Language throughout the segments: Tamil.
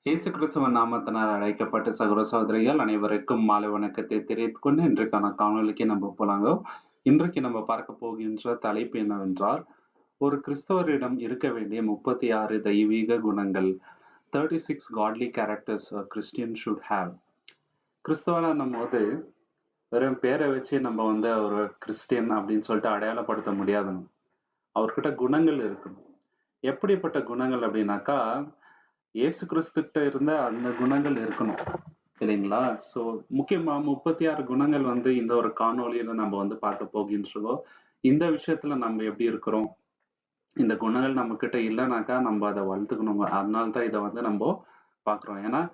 இயேசு கிறிஸ்துவின் நாமத்தினால் அழைக்கப்பட்ட சகோதர சகோதரிகள் அனைவருக்கும் மாலை வணக்கத்தை தெரிவித்துக் கொண்டு இன்றைக்கான காணொலிக்கு நம்ம போலாங்க. இன்றைக்கு நம்ம பார்க்க போகின்ற தலைப்பு என்னவென்றால், ஒரு கிறிஸ்தவரிடம் இருக்க வேண்டிய 36 தெய்வீக குணங்கள். 36 godly characters a Christian should have. கிறிஸ்தவனான போது வெறும் பேரை வச்சு நம்ம ஒரு கிறிஸ்டியன் அப்படின்னு சொல்லிட்டு அடையாளப்படுத்த முடியாதுங்க. அவர்கிட்ட குணங்கள் இருக்கணும். எப்படிப்பட்ட குணங்கள் அப்படின்னாக்கா, இயேசு கிறிஸ்துகிட்ட இருந்த அந்த குணங்கள் இருக்கணும் இல்லைங்களா? சோ முக்கியமா 36 குணங்கள் இந்த ஒரு காணொளியில நம்ம பார்க்க போகின்றோம். இந்த விஷயத்துல நம்ம எப்படி இருக்கிறோம், இந்த குணங்கள் நம்ம கிட்ட இல்லைனாக்கா நம்ம அதை வளர்த்துக்கணும். அதனால தான் இதை நம்ம பார்க்குறோம். ஏன்னா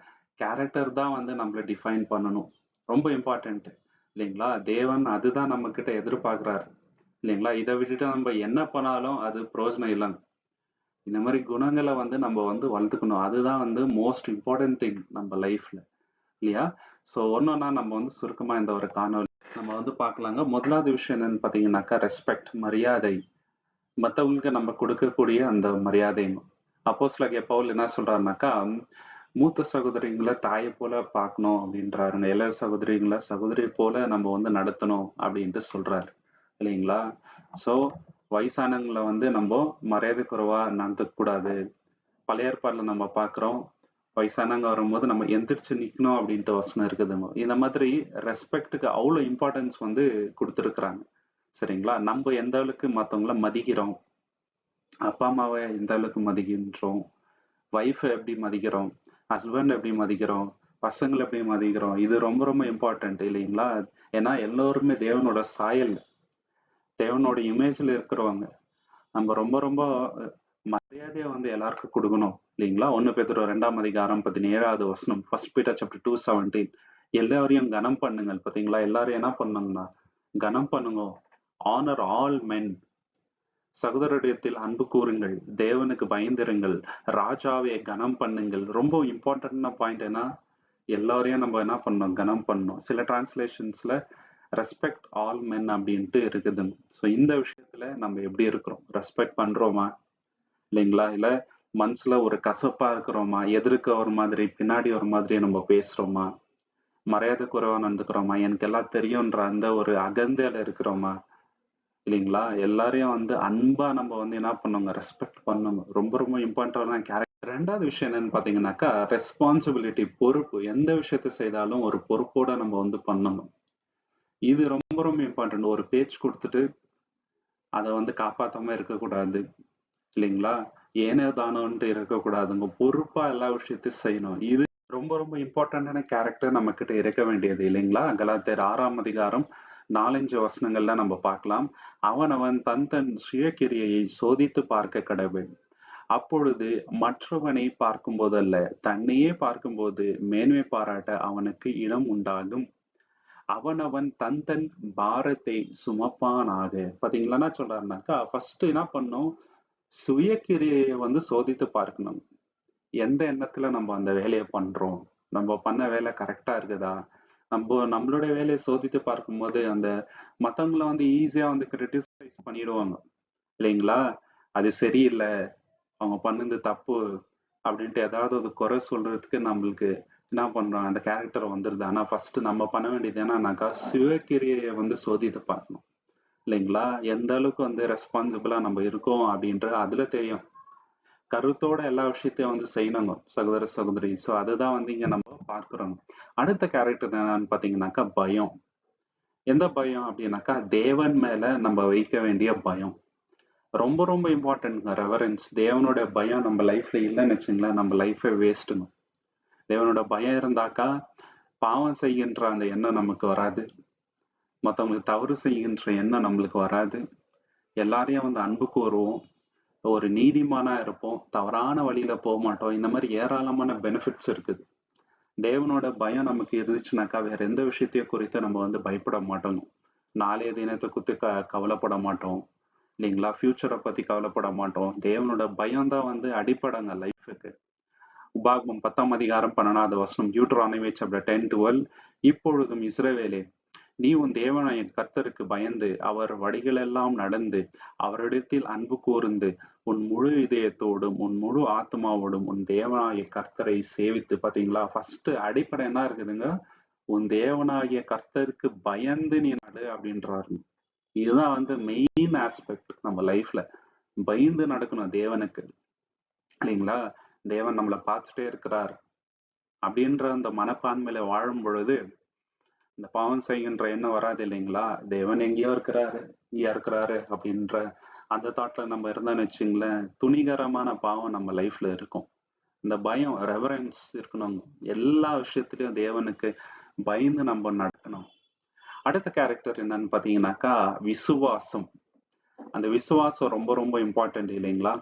கேரக்டர் தான் நம்மளை டிஃபைன் பண்ணணும். ரொம்ப இம்பார்ட்டன்ட் இல்லைங்களா? தேவன் அதுதான் நம்ம கிட்ட எதிர்பார்க்கிறாரு இல்லைங்களா? இதை விட்டுட்டு நம்ம என்ன பண்ணாலும் அது பிரயோஜனம் இல்லைங்க. இந்த மாதிரி குணங்களை நம்ம வளர்த்துக்கணும். அதுதான் மோஸ்ட் இம்பார்ட்டன்ட் திங் நம்ம லைஃப்ல இல்லையா? ஸோ ஒன்னொன்னா நம்ம சுருக்கமா இந்த ஒரு காணொலி நம்ம பார்க்கலாங்க. முதலாவது விஷயம் என்னன்னு பாத்தீங்கன்னாக்கா, ரெஸ்பெக்ட், மரியாதை. மற்றவங்களுக்கு நம்ம கொடுக்கக்கூடிய அந்த மரியாதை. அப்போஸ்தலனாகிய பவுல் என்ன சொல்றாருனாக்கா, மூத்த சகோதரிங்களை தாயை போல பார்க்கணும் அப்படின்றாருங்க. இளைய சகோதரிகளை சகோதரி போல நம்ம நடத்தணும் அப்படின்ட்டு சொல்றாரு இல்லைங்களா? ஸோ வயசானவங்களை நம்ம மரியாதை குறைவா நடத்தக் கூடாது. பழைய ஏற்பாடுல நம்ம பார்க்கிறோம், வயசானவங்க வரும்போது நம்ம எந்திரிச்சு நிக்கணும் அப்படின்ட்டு வசனம் இருக்குதுங்க. இந்த மாதிரி ரெஸ்பெக்டுக்கு அவ்வளவு இம்பார்ட்டன்ஸ் கொடுத்துருக்குறாங்க. சரிங்களா? நம்ம எந்த அளவுக்கு மத்தவங்கள மதிக்கிறோம், அப்பா அம்மாவை எந்த அளவுக்கு மதிக்கின்றோம், ஒய்ஃபை எப்படி மதிக்கிறோம், ஹஸ்பண்ட் எப்படி மதிக்கிறோம், பசங்களை எப்படி மதிக்கிறோம், இது ரொம்ப ரொம்ப இம்பார்ட்டன்ட் இல்லைங்களா? ஏன்னா எல்லோருமே தேவனோட சாயல், தேவனோட இமேஜ்ல இருக்கிறவங்க. நம்ம ரொம்ப ரொம்ப மரியாதையை எல்லாருக்கும் கொடுக்கணும் இல்லைங்களா? 1 பேதுரு 2ஆம் அதிகாரம் 17வது வசனம், 1 Peter chapter 2:17. எல்லாரையும் கனம் பண்ணுங்கள். பாத்தீங்களா? எல்லாரும் என்ன பண்ணுங்கன்னா கனம் பண்ணுங்க. Honour all men. சகோதரரிடத்தில் அன்பு கூறுங்கள், தேவனுக்கு பயந்திருங்கள், ராஜாவை கனம் பண்ணுங்கள். ரொம்ப இம்பார்ட்டன்டான பாயிண்ட். ஏன்னா எல்லாரையும் நம்ம என்ன பண்ணணும், கனம் பண்ணணும். சில டிரான்ஸ்லேஷன்ஸ்ல ரெஸ்பெக்ட் ஆல் மென் அப்படின்ட்டு இருக்குது. ஸோ இந்த விஷயத்துல நம்ம எப்படி இருக்கிறோம், ரெஸ்பெக்ட் பண்றோமா இல்லைங்களா? இல்ல மனசுல ஒரு கசப்பா இருக்கிறோமா, எதிர்க்க ஒரு மாதிரி பின்னாடி ஒரு மாதிரி நம்ம பேசுறோமா, மரியாதை குறைவா நடந்துக்கிறோமா, எனக்கு எல்லாம் தெரியும்ன்ற அந்த ஒரு அகந்தையில இருக்கிறோமா இல்லைங்களா? எல்லாரையும் அன்பா நம்ம என்ன பண்ணுங்க, ரெஸ்பெக்ட் பண்ணணும். ரொம்ப ரொம்ப இம்பார்ட்டன்டான கேரக்டர். ரெண்டாவது விஷயம் என்னன்னு பாத்தீங்கன்னாக்கா, ரெஸ்பான்சிபிலிட்டி, பொறுப்பு. எந்த விஷயத்த செய்தாலும் ஒரு பொறுப்போட நம்ம பண்ணணும். இது ரொம்ப ரொம்ப இம்பார்ட்டன்ட். ஒரு பேச்சு கொடுத்துட்டு அதை காப்பாத்தாம இருக்கக்கூடாது இல்லைங்களா? ஏனோ தானோன்ட்டு இருக்கக்கூடாதுங்க. பொறுப்பா எல்லா விஷயத்தையும் செய்யணும். இது ரொம்ப ரொம்ப இம்பார்ட்டன்டான கேரக்டர் நம்ம கிட்ட இருக்க வேண்டியது இல்லைங்களா? கலாத்தியர் 6ஆம் அதிகாரம் 4-5 வசனங்கள்ல நம்ம பார்க்கலாம். அவன் தன் தன் சுயக்கிரியையை சோதித்து பார்க்க கடவுள். அப்பொழுது மற்றவனை பார்க்கும் போதல்ல, தன்னையே பார்க்கும்போது மேன்மை பாராட்ட அவனுக்கு இடம் உண்டாகும். அவன் தன் தன் பாரத்தை சுமப்பானாக. பாத்தீங்களா என்ன சொல்றாருனாக்கா, ஃபர்ஸ்ட் என்ன பண்ணும், சுயக்கிரியையை சோதித்து பார்க்கணும். எந்த எண்ணத்துல நம்ம அந்த வேலையை பண்றோம், நம்ம பண்ண வேலை கரெக்டா இருக்குதா, நம்மளுடைய வேலையை சோதித்து பார்க்கும்போது அந்த மத்தவங்கள ஈஸியா கிரிட்டிசைஸ் பண்ணிடுவாங்க இல்லைங்களா? அது சரியில்லை, அவங்க பண்ணது தப்பு அப்படின்ட்டு ஏதாவது ஒரு குறை சொல்றதுக்கு நம்மளுக்கு என்ன பண்றோம், அந்த கேரக்டர் வந்துருது. ஆனா ஃபர்ஸ்ட் நம்ம பண்ண வேண்டியது என்னன்னாக்கா, சுயக்கிரியையை சோதித்து பார்க்கணும் இல்லைங்களா? எந்த அளவுக்கு ரெஸ்பான்சிபிளா நம்ம இருக்கோம் அப்படின்றது அதுல தெரியும். கருத்தோட எல்லா விஷயத்தையும் செய்யணுங்க சகோதர சகோதரி. ஸோ அதுதான் இங்க நம்ம பார்க்கிறோம். அடுத்த கேரக்டர் என்னன்னு பாத்தீங்கன்னாக்கா, பயம். எந்த பயம் அப்படின்னாக்கா, தேவன் மேல நம்ம வைக்க வேண்டிய பயம். ரொம்ப ரொம்ப இம்பார்ட்டன்ட்ங்க. ரெவரன்ஸ், தேவனோட பயம் நம்ம லைஃப்ல இல்லைன்னு வச்சுங்களேன், நம்ம லைஃபே வேஸ்ட்டுங்க. தேவனோட பயம் இருந்தாக்கா பாவம் செய்கின்ற அந்த எண்ணம் நமக்கு வராது, மற்றவங்களுக்கு தவறு செய்கின்ற எண்ணம் நம்மளுக்கு வராது, எல்லாரையும் அன்பு கூறுவோம், ஒரு நீதிமானா இருப்போம், தவறான வழியில போக மாட்டோம். இந்த மாதிரி ஏராளமான பெனிஃபிட்ஸ் இருக்குது. தேவனோட பயம் நமக்கு இருந்துச்சுனாக்கா வேற எந்த விஷயத்தையும் குறித்து நம்ம பயப்பட மாட்டோம். நாளைய தினத்தை குறித்து கவலைப்பட மாட்டோம் இல்லைங்களா? ஃபியூச்சரை பத்தி கவலைப்பட மாட்டோம். தேவனோட பயம் தான் அடிப்படைங்க லைஃபுக்கு. உபாகமம் 10ஆம் அதிகாரம் 12வது வசனம், டியூட்டரானமி சாப்டர் 10:12. இப்பொழுதும் இஸ்ரவேலே, நீ உன் தேவனாய கர்த்தருக்கு பயந்து அவர் வழிகளெல்லாம் நடந்து அவரிடத்தில் அன்பு கூர்ந்து உன் முழு இதயத்தோடும் உன் முழு ஆத்மாவோடும் உன் தேவனாய கர்த்தரை சேவித்து. பாத்தீங்களா, ஃபர்ஸ்ட் அடிப்படை என்ன இருக்குதுங்க? உன் தேவனாகிய கர்த்தருக்கு பயந்து நீ நடு அப்படின்றாரு. இதுதான் வந்து மெயின் ஆஸ்பெக்ட் நம்ம லைஃப்ல. பயந்து நடக்கணும் தேவனுக்கு, இல்லைங்களா? தேவன் நம்மளை பார்த்துட்டே இருக்கிறார் அப்படின்ற அந்த மனப்பான்மையில வாழும் பொழுது இந்த பாவம் செய்கின்ற எண்ணம் வராது, இல்லைங்களா? தேவன் எங்கேயோ இருக்கிறாரு, இங்கேயா இருக்கிறாரு அப்படின்ற அந்த தாட்ல நம்ம இருந்தோம்னு வச்சுங்களேன், துணிகரமான பாவம் நம்ம லைஃப்ல இருக்கும். இந்த பயம், ரெவரன்ஸ் இருக்கணும். எல்லா விஷயத்திலயும் தேவனுக்கு பயந்து நம்ம நடக்கணும். அடுத்த கேரக்டர் என்னன்னு பாத்தீங்கன்னாக்கா விசுவாசம். அந்த விசுவாசம் ரொம்ப ரொம்ப இம்பார்ட்டன்ட், இல்லைங்களா?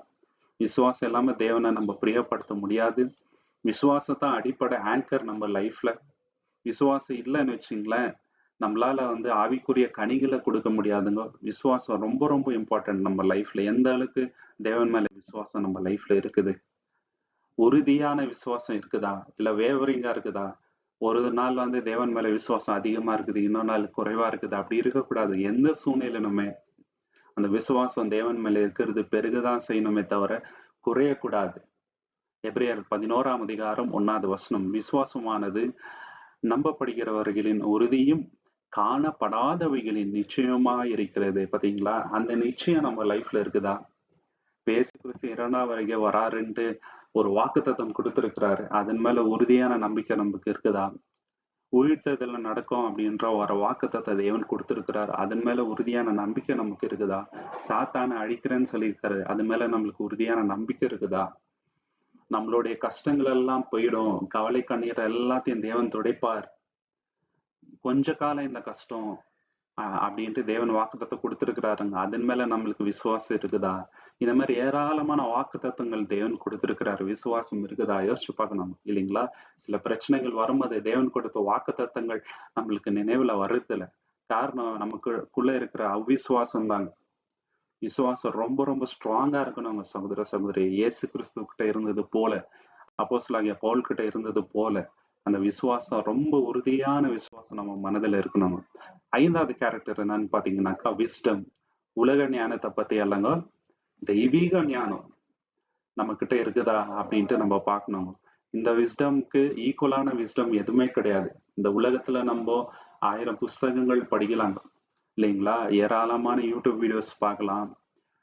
விசுவாசம் இல்லாம தேவனை நம்ம பிரியப்படுத்த முடியாது. விசுவாசத்தான் அடிப்படை ஆங்கர் நம்ம லைஃப்ல. விசுவாசம் இல்லைன்னு வச்சுங்களேன், நம்மளால வந்து ஆவிக்குரிய கனிகளை கொடுக்க முடியாதுங்க. விசுவாசம் ரொம்ப ரொம்ப இம்பார்ட்டன்ட் நம்ம லைஃப்ல. எந்த அளவுக்கு தேவன் மேல விசுவாசம் நம்ம லைஃப்ல இருக்குது, உறுதியான விசுவாசம் இருக்குதா, இல்ல வேவரிங்கா இருக்குதா? ஒரு நாள் வந்து தேவன் மேல விசுவாசம் அதிகமா இருக்குது, இன்னொரு நாள் குறைவா இருக்குது. அப்படி இருக்கக்கூடாது. எந்த சூழ்நிலையிலுமே அந்த விசுவாசம் தேவன் மேல இருக்கிறது பெருகுதான் செய்யணுமே தவிர குறையக்கூடாது. எபிரேயர் 11:1 விசுவாசமானது நம்பப்படுகிறவர்களின் உறுதியும் காணப்படாதவைகளின் நிச்சயமா இருக்கிறது. பாத்தீங்களா, அந்த நிச்சயம் நம்ம லைஃப்ல இருக்குதா? இயேசு கிறிஸ்து 2ஆம் வருகை வராருன்ட்டு ஒரு வாக்குத்தத்தம் கொடுத்திருக்கிறாரு. அதன் மேல உறுதியான நம்பிக்கை நமக்கு இருக்குதா? உயிர்த்தெழுதல் நடக்கும் அப்படின்ற ஒரு வாக்குத்தத்தை தேவன் கொடுத்திருக்கிறார். அதன் மேல உறுதியான நம்பிக்கை நமக்கு இருக்குதா? சாத்தானை அழிக்கிறேன்னு சொல்லியிருக்காரு, அது மேல நம்மளுக்கு உறுதியான நம்பிக்கை இருக்குதா? நம்மளுடைய கஷ்டங்கள் எல்லாம் போயிடும், கவலை கண்ணீர் எல்லாத்தையும் தேவன் துடைப்பார், கொஞ்ச காலம் இந்த கஷ்டம் அப்படின்ட்டு தேவன் வாக்குத்தத்தை கொடுத்திருக்கிறாருங்க. அதன் மேல நம்மளுக்கு விசுவாசம் இருக்குதா? இந்த மாதிரி ஏராளமான வாக்குத்தத்தங்கள் தேவன் கொடுத்திருக்கிறாரு. விசுவாசம் இருக்குதா? யோசிச்சு பார்க்கணும், இல்லைங்களா? சில பிரச்சனைகள் வரும்போது தேவன் கொடுத்த வாக்குத்தத்தங்கள் நம்மளுக்கு நினைவுல வர்றதில்ல. காரணம் நமக்குள்ள இருக்கிற அவ்விசுவாசம் தாங்க. விசுவாசம் ரொம்ப ரொம்ப ஸ்ட்ராங்கா இருக்கணும் சகோதர சகோதரி. இயேசு கிறிஸ்து கிட்ட இருந்தது போல, அப்போஸ்தலனாகிய பவுல் கிட்ட இருந்தது போல அந்த விசுவாசம், ரொம்ப உறுதியான விசுவாசம் நம்ம மனதில் இருக்கணும். 5வது கேரக்டர் என்னன்னு பாத்தீங்கன்னாக்கா விஸ்டம். உலக ஞானத்தை பத்தி அல்லங்க, தெய்வீக ஞானம் நம்ம கிட்ட இருக்குதா அப்படின்ட்டு நம்ம பார்க்கணும். இந்த விஸ்டம்க்கு ஈக்குவலான விஸ்டம் எதுவுமே கிடையாது. இந்த உலகத்துல நம்ம 1000 புஸ்தகங்கள் படிக்கலாங்க, இல்லைங்களா? ஏராளமான யூடியூப் வீடியோஸ் பார்க்கலாம்,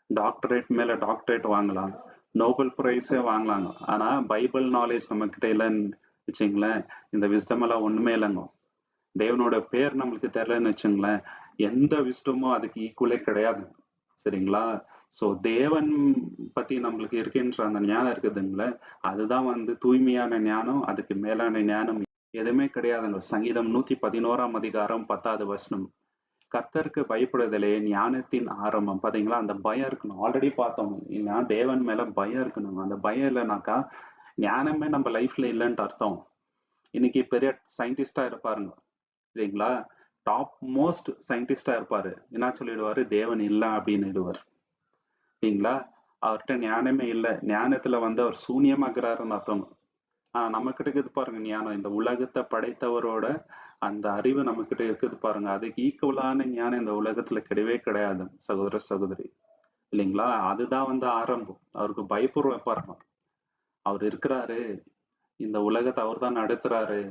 டாக்டரேட் மேல டாக்டரேட் வாங்கலாம், நோபல் பிரைஸே வாங்கலாங்க. ஆனா பைபிள் நாலேஜ் நம்ம கிட்ட இல்லைன்னு வச்சுங்களேன், இந்த விஸ்டம் எல்லாம் ஒண்ணுமே இல்லைங்க. தேவனோட பேர் நம்மளுக்கு தெரியலன்னு வச்சுங்களேன், எந்த விஸ்டமும் அதுக்கு ஈக்குவலே கிடையாது, சரிங்களா? சோ தேவன் பத்தி நம்மளுக்கு இருக்கின்ற அந்த ஞானம் இருக்குதுங்களே, அதுதான் வந்து தூய்மையான ஞானம். அதுக்கு மேலான ஞானம் எதுவுமே கிடையாதுங்க. சங்கீதம் 111:10 கர்த்தருக்கு பயப்படுதலே ஞானத்தின் ஆரம்பம். பாத்தீங்களா, அந்த பயம் இருக்கணும். ஆல்ரெடி பார்த்தோம், இல்லைன்னா தேவன் மேல பயம் இருக்கணும். அந்த பயம் இல்லைனாக்கா ஞானமே நம்ம லைஃப்ல இல்லைன்ட்டு அர்த்தம். இன்னைக்கு பெரிய சயின்டிஸ்டா இருப்பாருங்க, இல்லைங்களா? டாப் மோஸ்ட் சயின்டிஸ்டா இருப்பாரு, என்ன சொல்லிடுவாரு? தேவன் இல்ல அப்படின்னுடுவார், இல்லைங்களா? அவர்கிட்ட ஞானமே இல்லை, ஞானத்துல வந்து அவர் சூன்யமாக்குறாருன்னு அர்த்தம். நம்ம கிட்ட இருக்குது பாருங்க ஞானம். இந்த உலகத்தை படைத்தவரோட அந்த அறிவு நம்ம கிட்ட இருக்குது பாருங்க, அதுக்கு ஈக்குவலான ஞானம் இந்த உலகத்துல கிடையவே கிடையாது சகோதர சகோதரி, இல்லைங்களா? அதுதான் வந்து ஆரம்பம். அவருக்கு பயப்பூர்வ பாருங்க, அவர் இருக்கிறாரு, இந்த உலகத்தை அவர் தான் நடத்துறாரு,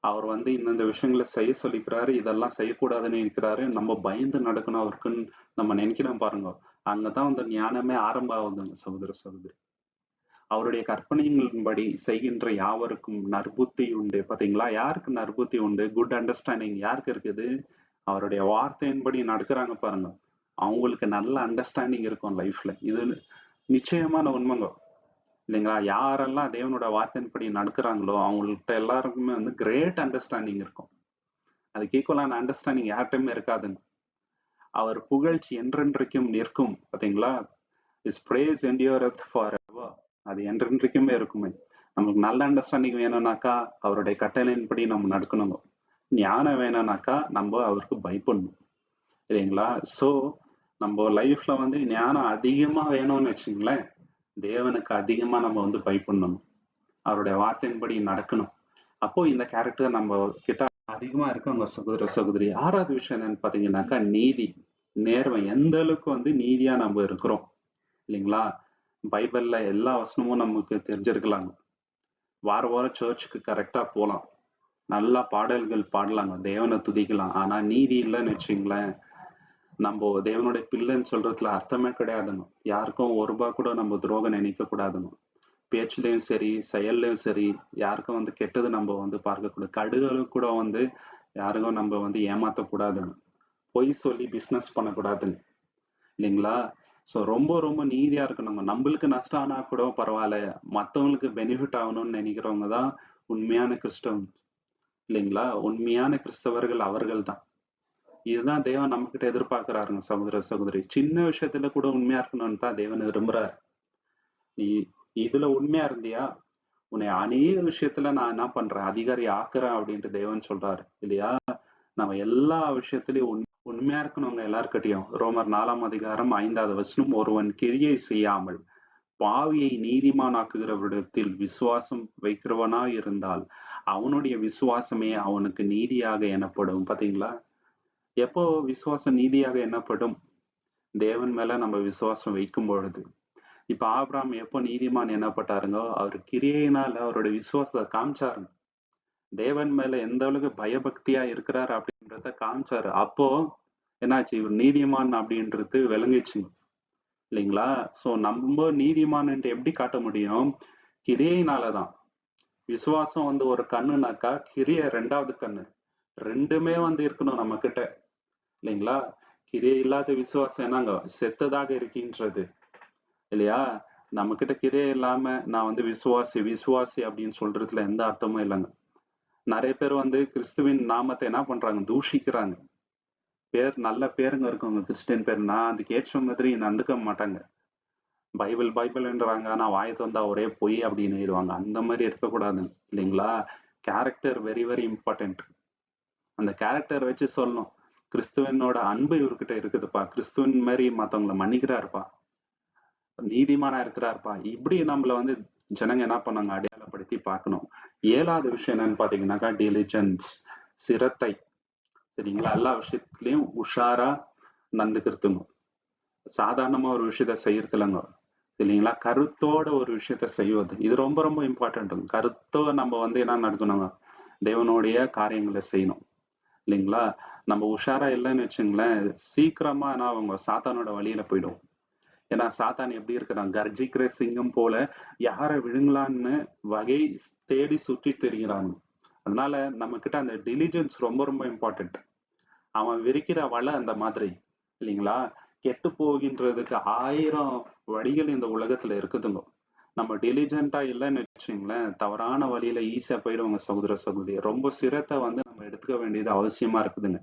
அவர் வந்து இந்தந்த விஷயங்களை செய்ய சொல்லிக்கிறாரு, இதெல்லாம் செய்யக்கூடாதுன்னு இருக்கிறாரு, நம்ம பயந்து நடக்கணும் அவருக்குன்னு நம்ம நினைக்கிறோம் பாருங்க. அங்கதான் அந்த ஞானமே ஆரம்பம் ஆகுதுங்க சகோதர சகோதரி. அவருடைய கற்பனைகளின்படி செய்கின்ற யாவருக்கும் நற்புத்தி உண்டு. பாத்தீங்களா, யாருக்கு நற்புத்தி உண்டு? குட் அண்டர்ஸ்டாண்டிங் யாருக்கு இருக்குது? அவருடைய வார்த்தையின்படி நடக்கிறாங்க பாருங்க, அவங்களுக்கு நல்ல அண்டர்ஸ்டாண்டிங் இருக்கும் லைஃப்ல. இது நிச்சயமான உண்மைங்க, இல்லைங்களா? யாரெல்லாம் தேவனோட வார்த்தையின்படி நடக்கிறாங்களோ அவங்கள்ட்ட எல்லாருக்குமே வந்து கிரேட் அண்டர்ஸ்டாண்டிங் இருக்கும். அதுக்கு ஈக்குவலான அண்டர்ஸ்டாண்டிங் யார்கிட்டயுமே இருக்காதுங்க. அவர் புகழ்ச்சி என்றென்றைக்கும் நிற்கும். பாத்தீங்களா, இஸ் பிரேஸ் என்டியூரத் ஃபாரெவர். அது என்றென்றைக்குமே இருக்குமே. நமக்கு நல்ல அண்டர்ஸ்டாண்டிங் வேணும்னாக்கா அவருடைய கட்டளையின்படி நம்ம நடக்கணும். ஞானம் வேணும்னாக்கா நம்ம அவருக்கு பயப்படணும், இல்லைங்களா? சோ நம்ம லைஃப்ல வந்து ஞானம் அதிகமா வேணும்னு வச்சுங்களேன், தேவனுக்கு அதிகமா நம்ம வந்து பயப்படணும், அவருடைய வார்த்தையின்படி நடக்கணும். அப்போ இந்த கேரக்டர் நம்ம கிட்ட அதிகமா இருக்காங்க சகோதர சகோதரி. ஆறாவது விஷயம் என்னன்னு பாத்தீங்கன்னாக்கா நீதி, நேர்மை. எந்த அளவுக்கு நீதியா நம்ம இருக்கிறோம் இல்லைங்களா? பைபிள்ல எல்லா வசனமும் நமக்கு தெரிஞ்சிருக்கலாங்க. வாரம் சர்ச்சுக்கு கரெக்டா போலாம். நல்லா பாடல்கள் பாடலாங்க, தேவனை துதிக்கலாம். ஆனா நீதி இல்லைன்னு வச்சுங்களேன், நம்ம தேவனுடைய பிள்ளைன்னு சொல்றதுல அர்த்தமே கிடையாதுங்க. யாருக்கும் ஒரு ரூபாய் கூட நம்ம துரோகம் நினைக்க கூடாதுங்க. பேச்சுலயும் சரி, செயல்லயும் சரி, யாருக்கும் கெட்டது நம்ம பார்க்க கூடாது. கடுகளுக்கு கூட யாருக்கும் நம்ம ஏமாத்தக்கூடாதுங்க. பொய் சொல்லி பிசினஸ் பண்ணக்கூடாதுங்க இல்லைங்களா? சோ ரொம்ப ரொம்ப நீதியா இருக்கணுங்க. நம்மளுக்கு நஷ்டம் ஆனா கூட பரவாயில்ல, மத்தவங்களுக்கு பெனிஃபிட் ஆகணும்னு நினைக்கிறவங்க தான் உண்மையான கிறிஸ்தவம் இல்லைங்களா? உண்மையான கிறிஸ்தவர்கள் அவர்கள் தான். இதுதான் தேவன் நம்ம கிட்ட எதிர்பார்க்கிறாருங்க சகோதர சகோதரி. சின்ன விஷயத்துல கூட உண்மையா இருக்கணும்னு தான் தேவன் விரும்புறாரு. நீ இதுல உண்மையா இருந்தியா, உன்னை அநேக விஷயத்துல நான் என்ன பண்றேன், அதிகாரி ஆக்குறேன் அப்படின்ட்டு தேவன் சொல்றாரு இல்லையா? நம்ம எல்லா விஷயத்திலயும் உண்மையா இருக்கணுங்க எல்லார்கிட்டயும். ரோமர் 4ஆம் அதிகாரம் 5வது வசனம், ஒருவன் கிரியை செய்யாமல் பாவியை நீதிமானாக்குகிறவரிடத்தில் விசுவாசம் வைக்கிறவனாய் இருந்தால் அவனுடைய விசுவாசமே அவனுக்கு நீதியாக எண்ணப்படும். பாத்தீங்களா? எப்போ விசுவாசம் நீதியாக எண்ணப்படும்? தேவன் மேல நம்ம விசுவாசம் வைக்கும் பொழுது. இப்ப ஆபிரகாம் எப்போ நீதிமான் எண்ணப்பட்டாருங்கோ, அவர் கிரியையினால அவருடைய விசுவாசத்தை காமிச்சாருங்க. தேவன் மேல எந்த அளவுக்கு பயபக்தியா இருக்கிறார் அப்படின்றத காமிச்சாரு. அப்போ என்னாச்சு, இவர் நீதிமான் அப்படின்றது விளங்குச்சுங்க இல்லைங்களா? சோ நம்ம நீதிமான்ட்டு எப்படி காட்ட முடியும்? கிரியையினாலதான். விசுவாசம் ஒரு கண்ணுனாக்கா, கிரிய ரெண்டாவது கண்ணு. ரெண்டுமே இருக்கணும் நம்ம கிட்ட இல்லைங்களா? கிரியை இல்லாத விசுவாசம் என்னங்க, செத்ததாக இருக்கின்றது இல்லையா? நம்ம கிட்ட கிரியை இல்லாம நான் விசுவாசி விசுவாசி அப்படின்னு சொல்றதுல எந்த அர்த்தமும் இல்லைங்க. நிறைய பேர் கிறிஸ்துவின் நாமத்தை என்ன பண்றாங்க, தூஷிக்கிறாங்க. பேர் நல்ல பேருங்க இருக்குங்க கிறிஸ்டியன் பேர், நான் அதுக்கு ஏற்ற மாதிரி நடந்துக்க மாட்டாங்க. பைபிள் பைபிள்ன்றாங்க, ஆனா வாயை வந்தா ஒரே பொய் அப்படின்னு அந்த மாதிரி இருக்கக்கூடாதுங்க இல்லைங்களா? Character very very important. அந்த கேரக்டர் வச்சு சொல்லணும், கிறிஸ்துவனோட அன்பு இவர்கிட்ட இருக்குதுப்பா, கிறிஸ்துவன் மாதிரி மத்தவங்களை மன்னிக்கிறாருப்பா, நீதிமானா இருக்கிறாருப்பா, இப்படி நம்மள ஜனங்க என்ன பண்ணாங்க, அடையாளப்படுத்தி பார்க்கணும். 7வது விஷயம் என்னன்னு பாத்தீங்கன்னாக்கா டெலிஜென்ஸ், சிரத்தை. சரிங்களா? எல்லா விஷயத்துலயும் உஷாரா நடந்துக்கிறதுங்க. சாதாரணமா ஒரு விஷயத்த செய்யறது இல்லைங்க இல்லைங்களா? கருத்தோட ஒரு விஷயத்த செய்வது, இது ரொம்ப ரொம்ப இம்பார்ட்டன்ட். கருத்தோட நம்ம என்ன நடக்கணுங்க, தேவனுடைய காரியங்களை செய்யணும் இல்லைங்களா? நம்ம உஷாரா இல்லைன்னு வச்சுங்களேன், சீக்கிரமா அவங்க சாத்தானோட வழியில போயிடும். ஏன்னா சாத்தான் எப்படி இருக்கிறான், கர்ஜிக்கிற சிங்கம் போல யாரை விழுங்கலான்னு வகை தேடி சுற்றி தெரிகிறான். அதனால நம்ம கிட்ட அந்த டெலிஜென்ஸ் ரொம்ப ரொம்ப இம்பார்ட்டன்ட். அவன் விரிக்கிற வலை அந்த மாதிரி இல்லைங்களா? கெட்டு போகின்றதுக்கு 1000 வழிகள் இந்த உலகத்துல இருக்குதுங்க. நம்ம டெலிஜென்ட்டா இல்லைன்னு வச்சுங்களேன், தவறான வழியில ஈஸியா போயிடுவாங்க சகோதர சகோதரி. ரொம்ப சிரத்தை நம்ம எடுத்துக்க வேண்டியது அவசியமா இருக்குதுங்க.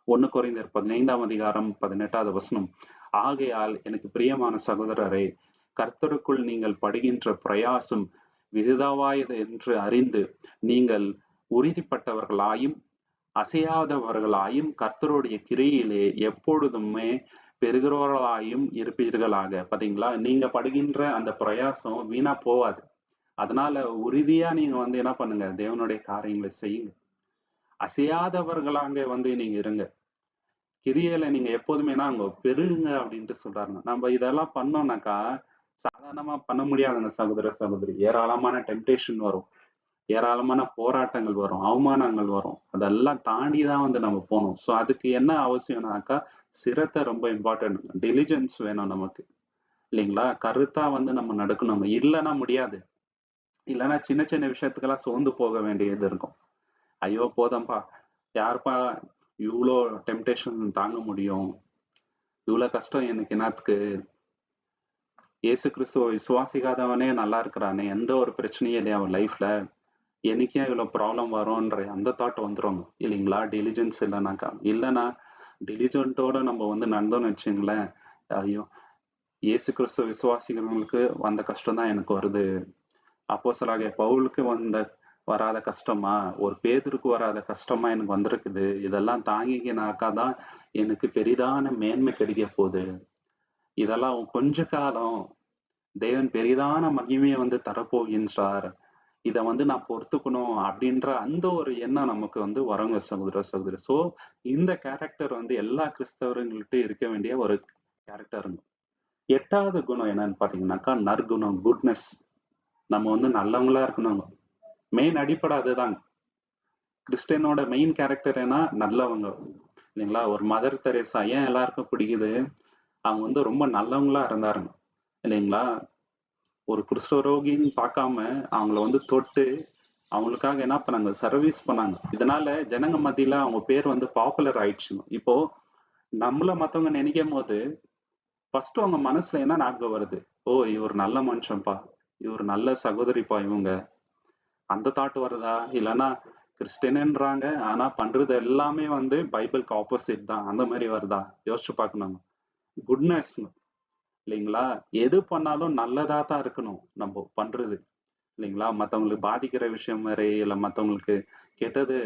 1 கொரிந்தியர் 15ஆம் அதிகாரம் 18வது வசனம், ஆகையால் எனக்கு பிரியமான சகோதரரே, கர்த்தருக்குள் நீங்கள் படுகின்ற பிரயாசம் விருதாவாயது என்று அறிந்து நீங்கள் உறுதிப்பட்டவர்களாயும் அசையாதவர்களாயும் கர்த்தருடைய கிரியிலே எப்பொழுதுமே பெறுகிறவர்களாயும் இருப்பீர்களாக. பாத்தீங்களா? நீங்க படுகின்ற அந்த பிரயாசம் வீணா போவாது. அதனால உறுதியா நீங்க என்ன பண்ணுங்க, தேவனுடைய காரியங்களை செய்யுங்க. அசையாதவர்களாங்க நீங்க இருங்க. கிரியையில நீங்க எப்போதுமே அங்க பெருகுங்க அப்படின்ட்டு சொல்றாருங்க. நம்ம இதெல்லாம் பண்ணோம்னாக்கா சாதாரணமா பண்ண முடியாதுங்க சகோதர சகோதரி. ஏராளமான டெம்டேஷன் வரும், ஏராளமான போராட்டங்கள் வரும், அவமானங்கள் வரும். அதெல்லாம் தாண்டிதான் நம்ம போகணும். ஸோ அதுக்கு என்ன அவசியம்னாக்கா, சிரத்தை ரொம்ப இம்பார்ட்டன்ட். டெலிஜென்ஸ் வேணும் நமக்கு இல்லைங்களா? கருத்தா நம்ம நடக்கணும். இல்லைன்னா முடியாது. இல்லைன்னா சின்ன சின்ன விஷயத்துக்கெல்லாம் சோர்ந்து போக வேண்டியது இருக்கும். ஐயோ போதும்பா, யாருப்பா இவ்வளோ டெம்டேஷன் தாங்க முடியும், இவ்வளவு கஷ்டம் எனக்கு என்னத்துக்கு, இயேசு கிறிஸ்துவ விசுவாசிக்காதவனே நல்லா இருக்கிறானே, எந்த ஒரு பிரச்சனையும் இல்லையா அவன் லைஃப்ல, எனக்கே இவ்வளவு ப்ராப்ளம் வரும்ன்ற அந்த தாட் வந்துரும் இல்லைங்களா? டெலிஜென்ஸ் இல்லைனாக்கா. இல்லைன்னா டெலிஜென்ட்டோட நம்ம நடந்தோம்னு வச்சுங்களேன், ஐயோ இயேசு கிறிஸ்துவ விசுவாசிக்கிறவங்களுக்கு வந்த கஷ்டம் தான் எனக்கு வருது, அப்போஸ்தலனாகிய பவுலுக்கு வராத கஷ்டமா, ஒரு பேதுருக்கு வராத கஷ்டமா எனக்கு வந்திருக்குது, இதெல்லாம் தாங்கிக்கினாக்கா தான் எனக்கு பெரிதான மேன்மை கிடைக்க போகுது, இதெல்லாம் கொஞ்ச காலம், தேவன் பெரிதான மகிமையை தரப்போகின்றார், இதை வந்து நான் பொறுத்துக்கணும் அப்படின்ற அந்த ஒரு எண்ணம் நமக்கு வந்து வரங்க சகோதர சகோதரி. ஸோ இந்த கேரக்டர் வந்து எல்லா கிறிஸ்தவர்கள்ட்ட இருக்க வேண்டிய ஒரு கேரக்டருங்க. 8வது குணம் என்னன்னு பாத்தீங்கன்னாக்கா நற்குணம், குட்னஸ். நம்ம வந்து நல்லவங்களா இருக்கணுங்க. மெயின் அடிப்படை அதுதாங்க. கிறிஸ்டியனோட மெயின் கேரக்டர் என்ன? நல்லவங்க இல்லைங்களா? ஒரு மதர் தெரேசா ஏன் எல்லாருக்கும் பிடிக்குது? அவங்க வந்து ரொம்ப நல்லவங்களா இருந்தாருங்க இல்லைங்களா? ஒரு குஷ்டரோகின்னு பார்க்காம அவங்கள வந்து தொட்டு அவங்களுக்காக என்ன பண்ணாங்க? சர்வீஸ் பண்ணாங்க. இதனால ஜனங்க மத்தியில அவங்க பேர் வந்து பாப்புலர் ஆயிடுச்சுங்க. இப்போ நம்மள மத்தவங்க நினைக்கும் போது ஃபர்ஸ்ட் அவங்க மனசுல என்ன ஞாபகம் வருது? ஓ, இவர் நல்ல மனுஷன்ப்பா, இவர் நல்ல சகோதரிப்பா இவங்க, அந்த தாட் வருதா? இல்லைன்னா கிறிஸ்டியன்ன்றாங்க ஆனா பண்றது எல்லாமே வந்து பைபிளுக்கு ஆப்போசிட் தான், அந்த மாதிரி வருதா? யோசிச்சு பார்க்கணும். குட்னஸ் இல்லைங்களா? எது பண்ணாலும் நல்லதா தான் இருக்கணும் நம்ம பண்றது இல்லைங்களா? மத்தவங்களுக்கு பாதிக்கிற விஷயம் மாதிரி இல்ல மத்தவங்களுக்கு கெட்டது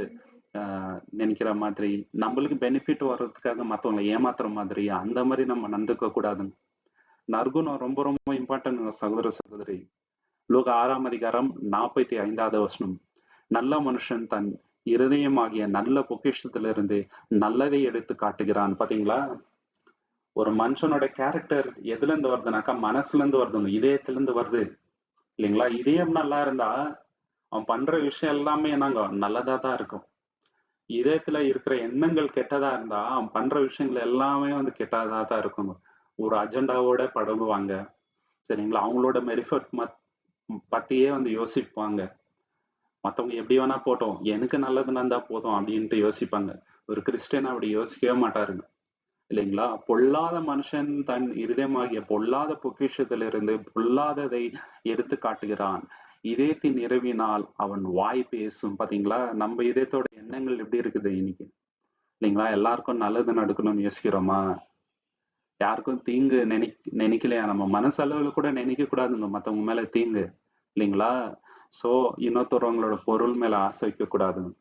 நினைக்கிற மாதிரி, நம்மளுக்கு பெனிஃபிட் வர்றதுக்காக மத்தவங்களை ஏமாத்துற மாதிரி அந்த மாதிரி நம்ம நடந்துக்க கூடாதுங்க. நற்குணம் ரொம்ப ரொம்ப இம்பார்ட்டன்ட் சகோதர சகோதரி. லூக்கா 6ஆம் அதிகாரம் 45வது வசனம். நல்ல மனுஷன் தன் இருதயமாகிய நல்ல பொக்கிஷத்திலிருந்து நல்லதை எடுத்து காட்டுகிறான். பாத்தீங்களா? ஒரு மனுஷனோட கேரக்டர் எதுல இருந்து வருதுனாக்கா மனசுல இருந்து வருதுங்க, இதயத்துல இருந்து வருது இல்லைங்களா? இதயம் நல்லா இருந்தா அவன் பண்ற விஷயம் எல்லாமே என்னங்க நல்லதா தான் இருக்கும். இதயத்துல இருக்கிற எண்ணங்கள் கெட்டதா இருந்தா அவன் பண்ற விஷயங்கள் எல்லாமே வந்து கெட்டதா தான் இருக்குங்க. ஒரு அஜெண்டாவோட பழகுவாங்க சரிங்களா? அவங்களோட மெரிஃபட் பத்தியே வந்து யோசிப்பாங்க. மத்தவங்க எப்படி வேணா போட்டோம், எனக்கு நல்லது நடந்தா போதும் அப்படின்ட்டு யோசிப்பாங்க. ஒரு கிறிஸ்டியன் அப்படி யோசிக்கவே மாட்டாருங்க இல்லைங்களா? பொல்லாத மனுஷன் தன் இருதயமாகிய பொல்லாத பொக்கிஷத்திலிருந்து பொல்லாததை எடுத்து காட்டுகிறான். இதயத்தின் நிறைவினால் அவன் வாய் பேசும். பாத்தீங்களா? நம்ம இதயத்தோட எண்ணங்கள் எப்படி இருக்குது இன்னைக்கு இல்லைங்களா? எல்லாருக்கும் நல்லது நடக்கணும்னு யோசிக்கிறோமா? யாருக்கும் தீங்கு நினைக்கலையா? நம்ம மனசளவுல கூட நினைக்க கூடாதுங்க மத்தவங்க மேல தீங்கு இல்லைங்களா? சோ இன்னொருத்தவங்களோட பொருள் மேல ஆசை வைக்க கூடாதுங்க.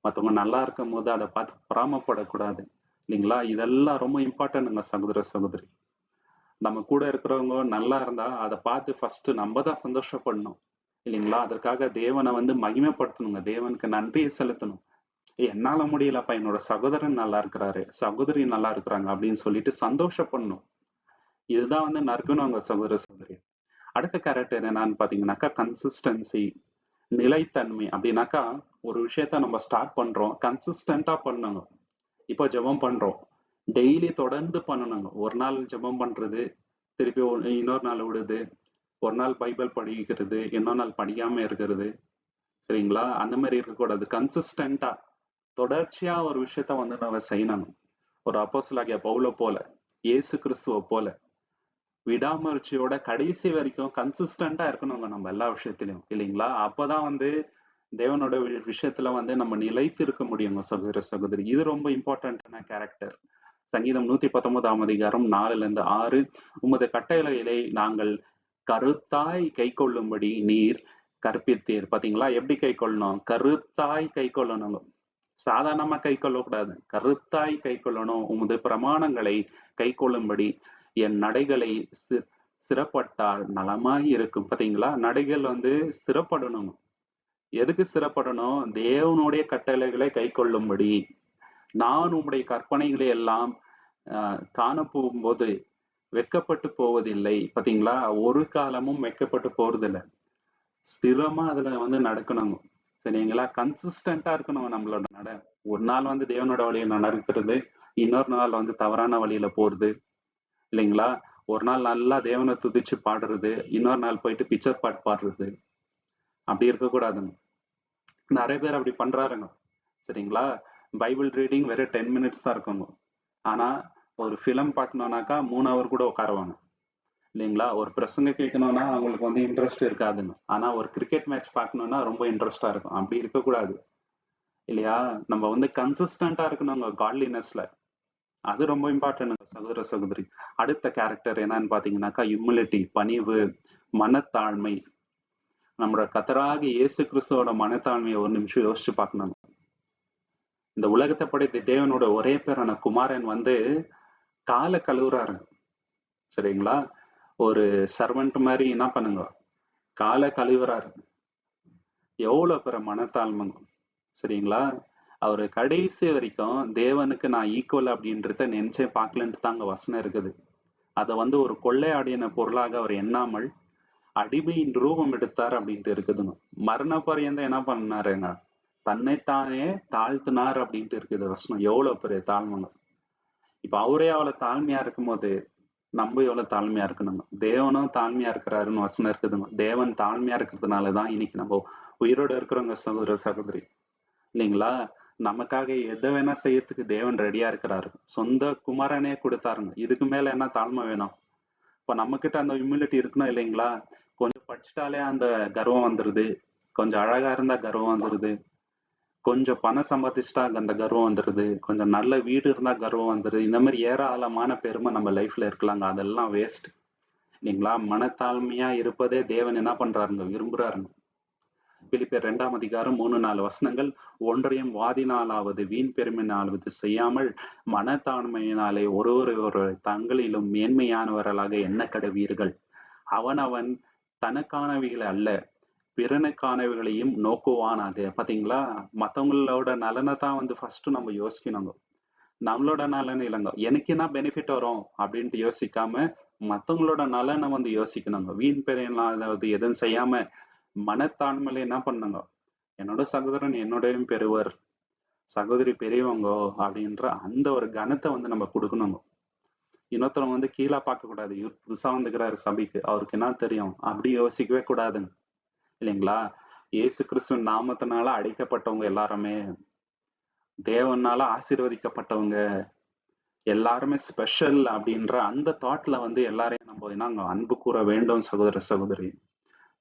மத்தவங்க நல்லா இருக்கும் போது அதை பார்த்து பொறாமப்படக்கூடாது இல்லைங்களா? இதெல்லாம் ரொம்ப இம்பார்ட்டன்ட்ங்க சகோதர சகோதரி. நம்ம கூட இருக்கிறவங்க நல்லா இருந்தா அதை பார்த்து ஃபர்ஸ்ட் நம்ம தான் சந்தோஷப்படணும் இல்லைங்களா? அதற்காக தேவனை வந்து மகிமைப்படுத்தணுங்க, தேவனுக்கு நன்றியை செலுத்தணும். என்னால முடியலப்பா, என்னோட சகோதரன் நல்லா இருக்கிறாரு, சகோதரி நல்லா இருக்கிறாங்க அப்படின்னு சொல்லிட்டு சந்தோஷப்படணும். இதுதான் வந்து நற்குணங்க சகோதர சகோதரி. அடுத்த கேரக்டர் என்னன்னு பாத்தீங்கன்னாக்கா கன்சிஸ்டன்சி, நிலைத்தன்மை. அப்படின்னாக்கா ஒரு விஷயத்த நம்ம ஸ்டார்ட் பண்றோம், கன்சிஸ்டன்டா பண்ணணும். இப்போ ஜெபம் பண்றோம், டெய்லி தொடர்ந்து பண்ணணுங்க. ஒரு நாள் ஜெபம் பண்றது, திருப்பி இன்னொரு நாள் விடுது, ஒரு நாள் பைபிள் படிக்கிறது, இன்னொரு நாள் படிக்காம இருக்கிறது சரிங்களா? அந்த மாதிரி இருக்கக்கூடாது. கன்சிஸ்டன்டா தொடர்ச்சியா ஒரு விஷயத்த வந்து நம்ம செய்யணும். ஒரு அப்போஸ்தலனாகிய பவுலை போல, இயேசு கிறிஸ்துவ போல விடாமுயற்சியோட கடைசி வரைக்கும் கன்சிஸ்டன்டா இருக்கணுங்க நம்ம எல்லா விஷயத்திலையும் இல்லைங்களா? அப்பதான் வந்து தேவனோட விஷயத்துல வந்து நம்ம நிலைத்து இருக்க முடியுங்க சகோதர சகோதரி. இது ரொம்ப இம்பார்ட்டன்டான கேரக்டர். சங்கீதம் 119ஆம் அதிகாரம் 4-6. உமது கட்டளைகளை நாங்கள் கருத்தாய் கை கொள்ளும்படி நீர் கற்பித்தீர். பாத்தீங்களா? எப்படி கை கொள்ளணும்? கருத்தாய் கை கொள்ளணும். சாதாரணமா கை கொள்ளக்கூடாது, கருத்தாய் கை கொள்ளணும். உமது பிரமாணங்களை கை கொள்ளும்படி என் நடைகளை சிறப்பட்டால் நலமாய் இருக்கும். பாத்தீங்களா? நடைகள் வந்து சிறப்படணும். எதுக்கு சிறப்படணும்? தேவனுடைய கட்டளைகளை கை கொள்ளும்படி. நான் உம்முடைய கற்பனைகளை எல்லாம் காண போகும்போது வெக்கப்பட்டு போவதில்லை. பாத்தீங்களா? ஒரு காலமும் வெக்கப்பட்டு போறதில்லை. ஸ்திரமா அதுல வந்து நடக்கணும் சரிங்களா? கன்சிஸ்டன்டா இருக்கணும் நம்மளோட நட. ஒரு நாள் வந்து தேவனோட வழியில நடக்கிறது, இன்னொரு நாள் வந்து தவறான வழியில போறது இல்லைங்களா? ஒரு நாள் நல்லா தேவனை துதிச்சு பாடுறது, இன்னொரு நாள் போயிட்டு பிக்சர் பாட்டு பாடுறது. அப்படி இருக்கக்கூடாதுங்க. நிறைய பேர் அப்படி பண்றாருங்க சரிங்களா? பைபிள் ரீடிங் வெறும் 10 மினிட்ஸ் தான் இருக்குங்க. ஆனா ஒரு ஃபிலிம் பார்க்கணும்னாக்கா 3 ஹவர் கூட உட்காருவாங்க இல்லைங்களா? ஒரு பிரசங்க கேட்கணும்னா அவங்களுக்கு வந்து இன்ட்ரெஸ்ட் இருக்காதுங்க. ஆனா ஒரு கிரிக்கெட் மேட்ச் பார்க்கணும்னா ரொம்ப இன்ட்ரெஸ்டா இருக்கும். அப்படி இருக்கக்கூடாது இல்லையா? நம்ம வந்து கன்சிஸ்டன்டா இருக்கணுங்க காட்லினஸ்ல. அது ரொம்ப இம்பார்ட்டன்ட் சகோதர சகோதரி. அடுத்த கேரக்டர் என்னன்னு பாத்தீங்கன்னாக்கா ஹியூமிலிட்டி, பணிவு, மனத்தாழ்மை. நம்மளோட கர்த்தராகிய இயேசு கிறிஸ்துவோட மனத்தாழ்மையை ஒரு நிமிஷம் யோசிச்சு பார்க்கணும். இந்த உலகத்தை படைத்த தேவனோட ஒரே பேரான குமாரன் வந்து காலை கழுவுறாரு சரிங்களா? ஒரு சர்வெண்ட் மாதிரி என்ன பண்ணுங்க, காலை கழுவுறாரு. எவ்வளவு பெரிய மனத்தாழ்மைங்க. சரிங்களா? அவரு கடைசி வரைக்கும் தேவனுக்கு நான் ஈக்குவல் அப்படின்றத நினைச்சே பார்க்கலன்ட்டு தாங்க வசனம் இருக்குது. அதை வந்து ஒரு கொள்ளையாடின பொருளாக அவர் எண்ணாமல் அடிமையின் ரூபம் எடுத்தார் அப்படின்ட்டு இருக்குதுங்க. மரண பரியந்தம் என்ன பண்ணாருங்க, தன்னைத்தானே தாழ்த்தினார் அப்படின்ட்டு இருக்குது வசனம். எவ்வளவு பெரிய தாழ்மைங்க. இப்ப அவரே அவ்வளவு தாழ்மையா இருக்கும்போது நம்ம எவ்வளவு தாழ்மையா இருக்கணுங்க. தேவனும் தாழ்மையா இருக்கிறாருன்னு வசனம் இருக்குதுங்க. தேவன் தாழ்மையா இருக்கிறதுனாலதான் இன்னைக்கு நம்ம உயிரோட இருக்கிறவங்க சகோதர சகோதரி இல்லைங்களா? நமக்காக எதை வேணா செய்யறதுக்கு தேவன் ரெடியா இருக்கிறாரு. சொந்த குமாரனே கொடுத்தாருங்க. இதுக்கு மேல என்ன தாழ்மை வேணும்? இப்ப நம்ம கிட்ட அந்த ஹியூமிலிட்டி இருக்கணும் இல்லைங்களா? கொஞ்சம் படிச்சுட்டாலே அந்த கர்வம் வந்துருது, கொஞ்சம் அழகா இருந்தா கர்வம் வந்துருது, கொஞ்சம் பணம் சம்பாதிச்சுட்டா அந்த கர்வம் வந்துருது, கொஞ்சம் நல்ல வீடு இருந்தா கர்வம் வந்துருது. இந்த மாதிரி ஏராளமான பெருமை நம்ம லைஃப்ல இருக்கலாங்க. அதெல்லாம் வேஸ்ட் இல்லைங்களா? மனத்தாழ்மையா இருப்பதே தேவன் என்ன பண்றாருங்க, விரும்புறாருங்க. பிலிப்பியர் 2ஆம் அதிகாரம் 3-4 வசனங்கள். ஒன்றையும் வாதினாலாவது வீண் பெருமையினாலாவது செய்யாமல் மனத்தாழ்மையினாலே ஒருவர் தங்களிலும் மேன்மையானவர்களாக எண்ண கடவீர்கள். அவன் தனக்கானவைகளை அல்ல பிறனுக்கானவைகளையும் நோக்குவானாக. பாத்தீங்களா? மத்தவங்களோட நலனை தான் வந்து ஃபர்ஸ்ட் நம்ம யோசிக்கணுங்க. நம்மளோட நலன் இல்லைங்க, எனக்கு என்ன பெனிஃபிட் வரும் அப்படின்ட்டு யோசிக்காம மத்தவங்களோட நலனை வந்து யோசிக்கணுங்க. வீண் பெருமையினாலாவது எதுவும் செய்யாம மனத்தாழ்மையில என்ன பண்ணுங்க, என்னோட சகோதரன் என்னோடையும் பெரியவர், சகோதரி பெரியவங்க அப்படின்ற அந்த ஒரு கனத்தை வந்து நம்ம கொடுக்கணுங்க. இன்னொருத்தவங்க வந்து கீழே பார்க்க கூடாது. இவர் புதுசா வந்துக்கிறாரு சபைக்கு, அவருக்கு என்ன தெரியும் அப்படி யோசிக்கவே கூடாதுங்க இல்லைங்களா? இயேசு கிறிஸ்துவின் நாமத்தினால அழைக்கப்பட்டவங்க எல்லாருமே, தேவனால ஆசீர்வதிக்கப்பட்டவங்க எல்லாருமே ஸ்பெஷல் அப்படின்ற அந்த தாட்ல வந்து எல்லாரையும் நம்ம என்ன அன்பு கூற வேண்டும் சகோதர சகோதரி.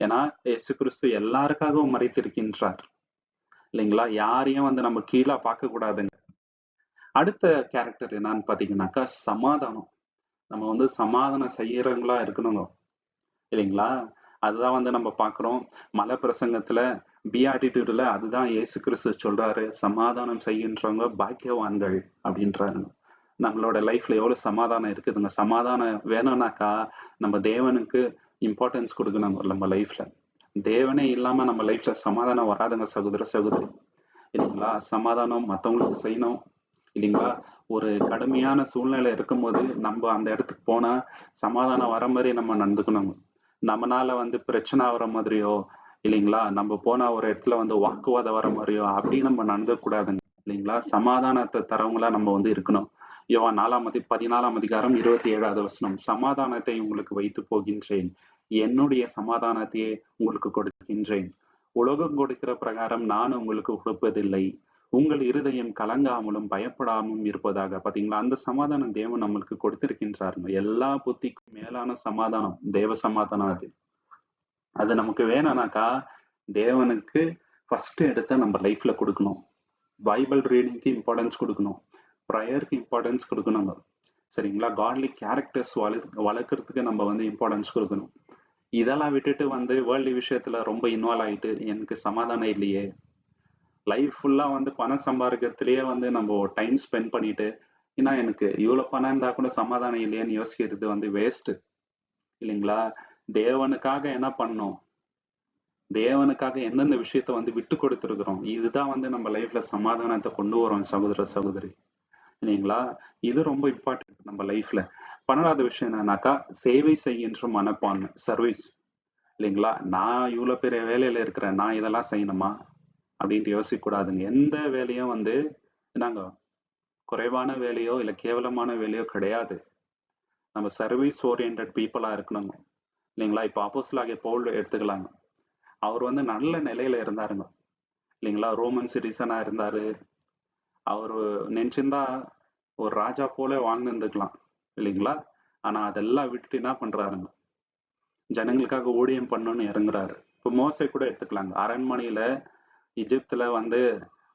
ஏன்னா இயேசு கிறிஸ்து எல்லாருக்காகவும் மறைத்திருக்கின்றார் இல்லைங்களா? யாரையும் வந்து நம்ம கீழே பார்க்க கூடாதுங்க. அடுத்த கேரக்டர் என்னன்னு பாத்தீங்கன்னாக்கா சமாதானம். நம்ம வந்து சமாதானம் செய்யறவங்களா இருக்கணுங்க இல்லைங்களா? அதுதான் வந்து நம்ம பாக்குறோம் மலை பிரசங்கத்துல பியாட்டிடியூட்ல அதுதான் இயேசு கிறிஸ்து சொல்றாரு, சமாதானம் செய்கின்றவங்க பாக்கியவான்கள் அப்படின்றாரு. நம்மளோட லைஃப்ல எவ்வளவு சமாதானம் இருக்குதுங்க. சமாதானம் வேணும்னாக்கா நம்ம தேவனுக்கு இம்பார்ட்டன்ஸ் கொடுக்கணும் நம்ம லைஃப்ல. தேவனே இல்லாம நம்ம லைஃப்ல சமாதானம் வராதுங்க சகோதர சகோதரி இல்லைங்களா? சமாதானம் மத்தவங்களுக்கு செய்யணும் இல்லைங்களா? ஒரு கடுமையான சூழ்நிலை இருக்கும்போது நம்ம அந்த இடத்துக்கு போனா சமாதானம் வர மாதிரி நம்ம நடந்துக்கணும். நம்மனால வந்து பிரச்சனை வர மாதிரியோ இல்லைங்களா, நம்ம போனா ஒரு இடத்துல வந்து வாக்குவாதம் வர மாதிரியோ அப்படி நம்ம நடந்துக்க கூடாதுங்க இல்லைங்களா? சமாதானத்தை தரவங்களா நம்ம வந்து இருக்கணும். யோவான் 14ஆம் அதிகாரம் 27வது வசனம். சமாதானத்தை உங்களுக்கு வைத்து போகின்றேன், என்னுடைய சமாதானத்தையே உங்களுக்கு கொடுக்கின்றேன். உலகம் கொடுக்கிற பிரகாரம் நான் உங்களுக்கு கொடுப்பதில்லை. உங்கள் இருதயம் கலங்காமலும் பயப்படாமலும் இருப்பதாக. பாத்தீங்களா? அந்த சமாதானம் தேவன் நம்மளுக்கு கொடுத்திருக்கின்றாருங்க. எல்லா புத்திக்கும் மேலான சமாதானம் தேவ சமாதானம். அது நமக்கு வேணும்னாக்கா தேவனுக்கு ஃபர்ஸ்ட் எடுத்த நம்ம லைஃப்ல கொடுக்கணும். பைபிள் ரீடிங்க்கு இம்பார்ட்டன்ஸ் கொடுக்கணும், ப்ரேயருக்கு இம்பார்ட்டன்ஸ் கொடுக்கணுங்க சரிங்களா? காட்லி கேரக்டர்ஸ் வளர்க்கறதுக்கு நம்ம வந்து இம்பார்ட்டன்ஸ் கொடுக்கணும். இதெல்லாம் விட்டுட்டு வந்து வேர்ல்டு விஷயத்துல ரொம்ப இன்வால்வ் ஆயிட்டு எனக்கு சமாதானம் இல்லையே, லைஃப் ஃபுல்லா வந்து பணம் சம்பாதிக்கிறதுலயே வந்து நம்ம டைம் ஸ்பெண்ட் பண்ணிட்டு ஏன்னா எனக்கு இவ்வளவு பணம் இருந்தா கூட சமாதானம் இல்லையேன்னு யோசிக்கிறது வந்து வேஸ்ட் இல்லைங்களா? தேவனுக்காக என்ன பண்ணணும், தேவனுக்காக எந்தெந்த விஷயத்த வந்து விட்டு கொடுத்துருக்குறோம், இதுதான் வந்து நம்ம லைஃப்ல சமாதானத்தை கொண்டு வரோம் சகோதர சகோதரி இல்லைங்களா? இது ரொம்ப இம்பார்ட்டன்ட் நம்ம லைஃப்ல. 12வது விஷயம் என்னன்னாக்கா சேவை செய்கின்ற மனப்பான்மை, சர்வீஸ் இல்லைங்களா? நான் இவ்வளவு பெரிய வேலையில இருக்கிறேன், நான் இதெல்லாம் செய்யணுமா அப்படின்ட்டு யோசிக்க கூடாதுங்க. எந்த வேலையும் வந்து நாங்க குறைவான வேலையோ இல்ல கேவலமான வேலையோ கிடையாது. நம்ம சர்வீஸ் ஓரியன்ட் பீப்புளா இருக்கணுங்க இல்லைங்களா? இப்ப அப்போஸ்தலனாகிய பவுல் எடுத்துக்கலாங்க. அவர் வந்து நல்ல நிலையில இருந்தாருங்க இல்லைங்களா? ரோமன் சிட்டிசனா இருந்தாரு. அவரு நினைச்சிருந்தா ஒரு ராஜா போல வாழ்ந்துருந்துக்கலாம் இல்லைங்களா? ஆனா அதெல்லாம் விட்டுட்டு என்ன பண்றாருங்க, ஜனங்களுக்காக ஊழியம் பண்ணணும்னு இறங்குறாரு. இப்ப மோசே கூட எடுத்துக்கலாங்க. அரண்மனையில எகிப்துல வந்து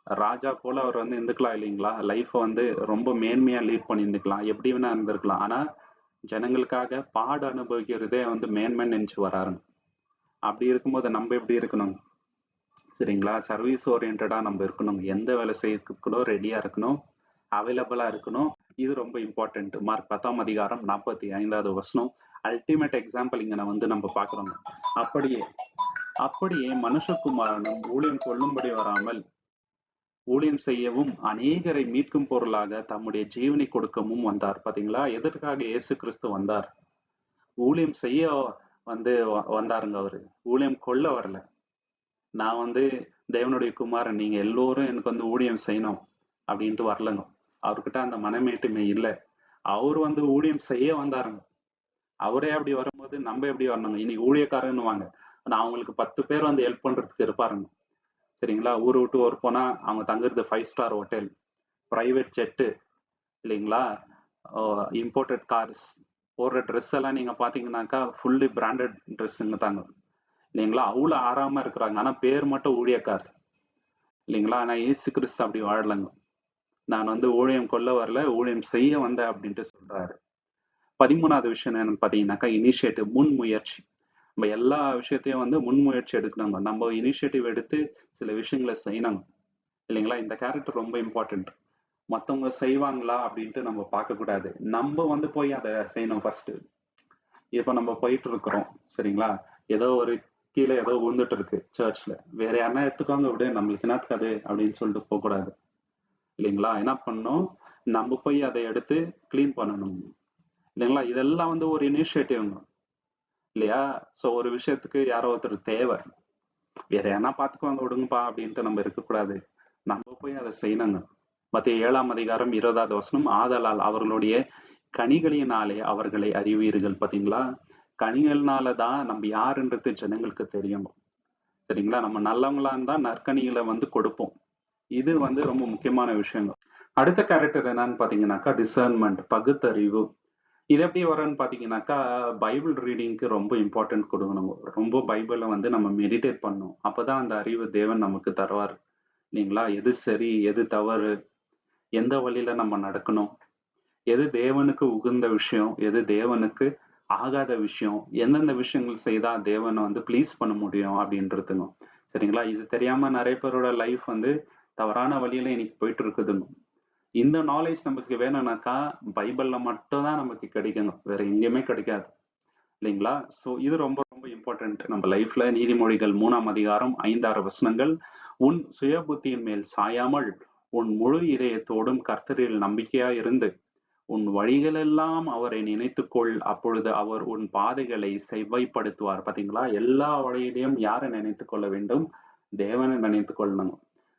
ராஜா போல அவர் வந்து இருந்துக்கலாம் இல்லைங்களா? லைஃப் வந்து ரொம்ப மேன்மையா லீட் பண்ணி இருந்துக்கலாம், எப்படி வேணா இருந்திருக்கலாம். ஆனா ஜனங்களுக்காக பாடு அனுபவிக்கிறதே வந்து மேன்மைன்னு நினைச்சு வராருங்க. அப்படி இருக்கும்போது நம்ம எப்படி இருக்கணும் சரிங்களா? சர்வீஸ் ஓரியன்டா நம்ம இருக்கணும். எந்த வேலை செய்யறதுக்கு கூட ரெடியா இருக்கணும், அவைலபிளா இருக்கணும். இது ரொம்ப இம்பார்ட்டன்ட். மார்க் 10ஆம் அதிகாரம் 45வது வசனம். அல்டிமேட் எக்ஸாம்பிள் இங்க வந்து நம்ம பாக்குறோம். அப்படியே அப்படியே மனுஷகுமாரனும் ஊழியம் கொள்ளும்படி வராமல் ஊழியம் செய்யவும் அநேகரை மீட்கும் பொருளாக தம்முடைய ஜீவனை கொடுக்கவும் வந்தார். பாத்தீங்களா, எதற்காக இயேசு கிறிஸ்து வந்தார்? ஊழியம் செய்ய வந்தாருங்க. அவரு ஊழியம் கொள்ள வரல. நான் தேவனுடைய குமாரன், நீங்க எல்லோரும் எனக்கு ஊழியம் செய்யணும் அப்படின்ட்டு வரலங்க. அவர்கிட்ட அந்த மனமேட்டுமை இல்லை. அவர் ஊழியம் செய்ய வந்தாருங்க. அவரே அப்படி வரும்போது நம்ம எப்படி வரணுங்க? இன்னைக்கு ஊழியக்காரன்னு வாங்க, ஆனா அவங்களுக்கு 10 பேர் ஹெல்ப் பண்றதுக்கு இருப்பாருங்க. சரிங்களா, ஊரை விட்டு ஊர் போனா அவங்க தங்குறது 5 ஸ்டார் ஹோட்டல், பிரைவேட் ஜெட்டு, இல்லைங்களா, இம்போர்ட்டட் கார்ஸ், போடுற ட்ரெஸ் எல்லாம் நீங்க பாத்தீங்கன்னாக்கா ஃபுல்லி பிராண்டட் ட்ரெஸ்ஸுங்க தாங்க, இல்லைங்களா. அவ்வளவு ஆறாம இருக்கிறாங்க, ஆனா பேர் மட்டும் ஊழியக்கார், இல்லைங்களா. ஆனா இயேசு கிறிஸ்து அப்படி வாழலங்க. நான் ஊழியம் கொள்ள வரல, ஊழியம் செய்ய வந்தேன் அப்படின்ட்டு சொல்றாரு. 13வது விஷயம் என்னன்னு பாத்தீங்கன்னாக்கா இனிஷியேட்டிவ், முன்முயற்சி. நம்ம எல்லா விஷயத்தையும் முன்முயற்சி எடுக்கணும். நம்ம இனிஷியேட்டிவ் எடுத்து சில விஷயங்களை செய்யணும், இல்லைங்களா. இந்த கேரக்டர் ரொம்ப இம்பார்ட்டன்ட். மத்தவங்க செய்வாங்களா அப்படின்ட்டு நம்ம பார்க்க கூடாது, நம்ம போய் அதை செய்யணும் ஃபர்ஸ்ட். இப்ப நம்ம போயிட்டு இருக்கிறோம், சரிங்களா, ஏதோ ஒரு கீழே ஏதோ விழுந்துட்டு இருக்கு சர்ச்ல, வேற யாருன்னா எடுத்துக்கோங்க விட, நம்மளுக்கு என்னத்துக்கு அது அப்படின்னு சொல்லிட்டு போக கூடாது, இல்லைங்களா. என்ன பண்ணணும், நம்ம போய் அதை எடுத்து கிளீன் பண்ணணும், இல்லைங்களா. இதெல்லாம் ஒரு இனிஷியேட்டிவ்ங்க, இல்லையா. சோ ஒரு விஷயத்துக்கு யாரோ ஒருத்தர் தேவை, வேற யாரா பாத்துக்குவாங்க விடுங்கப்பா அப்படின்ட்டு நம்ம இருக்கக்கூடாது, நம்ம போய் அதை செய்யணுங்க. மத்திய 7ஆம் அதிகாரம் 20வது வசனம், ஆதலால் அவர்களுடைய கனிகளினாலே அவர்களை அறிவீர்கள். பாத்தீங்களா, கனிகள்னாலதான் நம்ம யாருன்றது ஜனங்களுக்கு தெரியும், சரிங்களா. நம்ம நல்லவங்களா இருந்தா நற்கனிகளை கொடுப்போம். இது ரொம்ப முக்கியமான விஷயங்க. அடுத்த கேரக்டர் என்னன்னு பாத்தீங்கன்னாக்கா டிசர்ன்மெண்ட், பகுத்தறிவு. இது எப்படி வரும்னு பாத்தீங்கன்னாக்கா பைபிள் ரீடிங்க்கு ரொம்ப இம்பார்ட்டன்ட் கொடுக்கணும். ரொம்ப பைபிளை நம்ம மெடிடேட் பண்ணணும், அப்பதான் அந்த அறிவு தேவன் நமக்கு தருவார், இல்லைங்களா. எது சரி, எது தவறு, எந்த வழியில நம்ம நடக்கணும், எது தேவனுக்கு உகந்த விஷயம், எது தேவனுக்கு ஆகாத விஷயம், எந்தெந்த விஷயங்கள் செய்தா தேவனை ப்ளீஸ் பண்ண முடியும் அப்படின்றதுங்க, சரிங்களா. இது தெரியாம நிறைய பேரோட லைஃப் தவறான வழியில இன்னைக்கு போயிட்டு இருக்குதுங்க. இந்த நாலேஜ் நமக்கு வேணும்னாக்கா பைபிள்ல மட்டும் தான் நமக்கு கிடைக்குங்க, வேற எங்கேயுமே கிடைக்காது, இல்லைங்களா. சோ இது ரொம்ப ரொம்ப இம்பார்ட்டன்ட் நம்ம லைஃப்ல. நீதிமொழிகள் 3ஆம் அதிகாரம் 5-6 வசனங்கள், உன் சுய புத்தியின் மேல் சாயாமல் உன் முழு இதயத்தோடும் கர்த்தரில் நம்பிக்கையா இருந்து உன் வழிகளெல்லாம் அவரை நினைத்துக்கொள், அப்பொழுது அவர் உன் பாதைகளை செவ்வாய்ப்படுத்துவார். பாத்தீங்களா, எல்லா வழியிலையும் யாரை நினைத்து கொள்ள வேண்டும்? தேவனை நினைத்து கொள்ளணும்.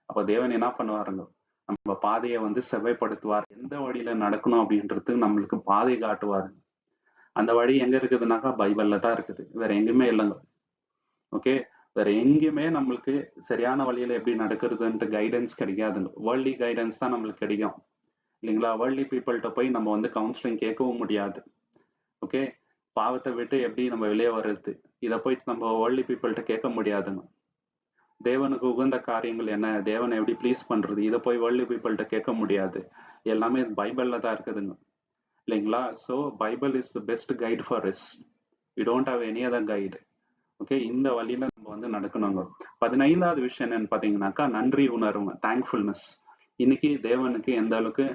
அப்ப தேவன் என்ன பண்ணுவாருங்க, நம்ம பாதையை செவ்வாய்ப்படுத்துவார். எந்த வழியில நடக்கணும் அப்படின்றது நம்மளுக்கு பாதை காட்டுவார். அந்த வழி எங்க இருக்குதுனாக்கா பைபிள்ல தான் இருக்குது, வேற எங்கேயுமே இல்லைங்க. ஓகே, வேற எங்கேயுமே நம்மளுக்கு சரியான வழியில எப்படி நடக்கிறதுன்ட்டு கைடன்ஸ் கிடைக்காதுங்க. வேர்ல்ட்லி கைடன்ஸ் தான் நம்மளுக்கு கிடைக்கும், இல்லைங்களா. வேர்ல்ட்லி பீப்புள்கிட்ட போய் நம்ம கவுன்சிலிங் கேட்கவும் முடியாது. ஓகே, பாவத்தை விட்டு எப்படி நம்ம வெளியே வர்றது, இதை போயிட்டு நம்ம வேர்ல்ட்லி பீப்புள்கிட்ட கேட்க முடியாதுங்க. தேவனுக்கு உகந்த காரியங்கள் என்ன, தேவனை எப்படி ப்ளீஸ் பண்றது, இதை போய் வேர்ல்ட்லி பீப்புள்கிட்ட கேட்க முடியாது. எல்லாமே பைபிள்ல தான் இருக்குதுங்க, இல்லைங்களா. So Bible is the best guide for us. we don't have any other guide. Okay, இந்த வழியில நம்ம நடக்கணுங்க. 15வது விஷயம் என்னன்னு பாத்தீங்கன்னாக்கா நன்றி உணர்வுங்க, தேங்க்ஃபுல்னஸ். இன்னைக்கு தேவனுக்கு எந்த அளவுக்கு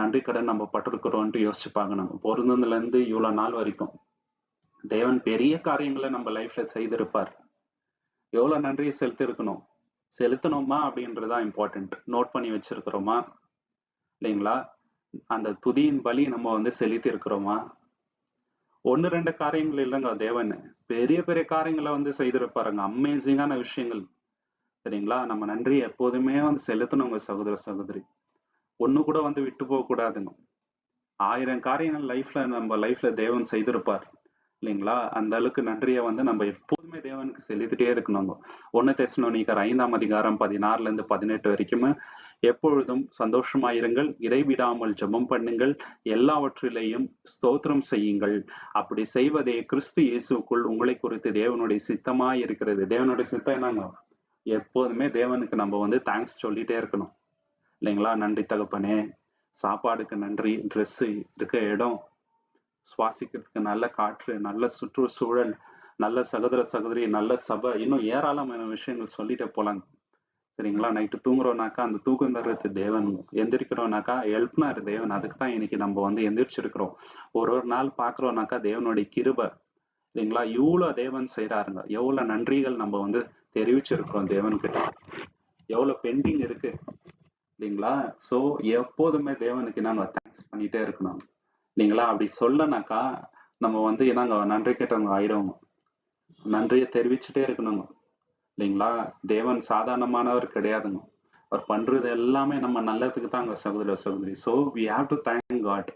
நன்றி கடன் நம்ம பட்டிருக்கிறோம்ட்டு யோசிச்சு பார்க்கணும். பொருந்ததுல இருந்து இவ்வளவு நாள் வரைக்கும் தேவன் பெரிய காரியங்களை நம்ம லைஃப்ல செய்திருப்பார். எவ்வளவு நன்றியை செலுத்தி இருக்கணும், செலுத்தணுமா அப்படின்றதுதான் இம்பார்ட்டன்ட். நோட் பண்ணி வச்சிருக்கிறோமா, இல்லைங்களா. அந்த துதியின் பலி நம்ம செலுத்தி இருக்கிறோமா? 1-2 காரியங்கள் இல்லைங்க, தேவன் பெரிய பெரிய காரியங்களை செய்திருப்பாருங்க, அமேசிங்கான விஷயங்கள், சரிங்களா. நம்ம நன்றி எப்போதுமே செலுத்தணுங்க சகோதர சகோதரி. ஒண்ணு கூட விட்டு போக கூடாதுங்க. 1000 காரியங்கள் நம்ம லைஃப்ல தேவன் செய்திருப்பார், இல்லைங்களா. அந்த அளவுக்கு நன்றியை நம்ம எப்போதுமே தேவனுக்கு செலுத்திட்டே இருக்கணுங்க. 1 தெசலோனிக்கர் 5ஆம் அதிகாரம் 16ல இருந்து 18 வரைக்குமே, எப்பொழுதும் சந்தோஷமாயிருங்கள், இடைவிடாமல் ஜெபம் பண்ணுங்கள், எல்லாவற்றிலேயும் ஸ்தோத்திரம் செய்யுங்கள், அப்படி செய்வதே கிறிஸ்து இயேசுக்குள் உங்களை குறித்து தேவனுடைய சித்தமாய் இருக்கிறது. தேவனுடைய சித்தம் என்னங்க? எப்போதுமே தேவனுக்கு நம்ம தேங்க்ஸ் சொல்லிட்டே இருக்கணும், இல்லைங்களா. நன்றி தகப்பனே, சாப்பாடுக்கு நன்றி, ட்ரெஸ், இருக்க இடம், சுவாசிக்கிறதுக்கு நல்ல காற்று, நல்ல சுற்றுச்சூழல், நல்ல சகோதர சகோதரி, நல்ல சபை, இன்னும் ஏராளமான விஷயங்கள் சொல்லிட்டே போலாங்க, சரிங்களா. நைட்டு தூங்குறோம்னாக்கா அந்த தூக்கம் தர்றது தேவன், எந்திரிக்கிறோம்னாக்கா எழுப்பினாரு தேவன், அதுக்கு தான் இன்னைக்கு நம்ம எந்திரிச்சிருக்கிறோம். ஒரு நாள் பாக்குறோம்னாக்கா தேவனுடைய கிருபை, இல்லைங்களா? இவ்வளவு தேவன் செய்யறாருங்க. எவ்வளவு நன்றிகள் நம்ம வந்து தெரிவிச்சிருக்கிறோம் தேவன் கிட்ட. எவ்வளவு பெண்டிங் இருக்கு இல்லைங்களா? சோ எப்போதுமே தேவனுக்கு நாங்க தேங்க்ஸ் பண்ணிட்டே இருக்கணும் இல்லைங்களா? அப்படி சொல்லனாக்கா நம்ம வந்து நாங்க நன்றி கேட்டவங்க ஆயிடுவோம். நன்றியை தெரிவிச்சுட்டே இருக்கணுங்க இல்லைங்களா? தேவன் சாதாரணமானவர் கிடையாதுங்க. அவர் பண்றது எல்லாமே நம்ம நல்லதுக்கு தாங்க சகோதர சகோதரி. So we have to thank God.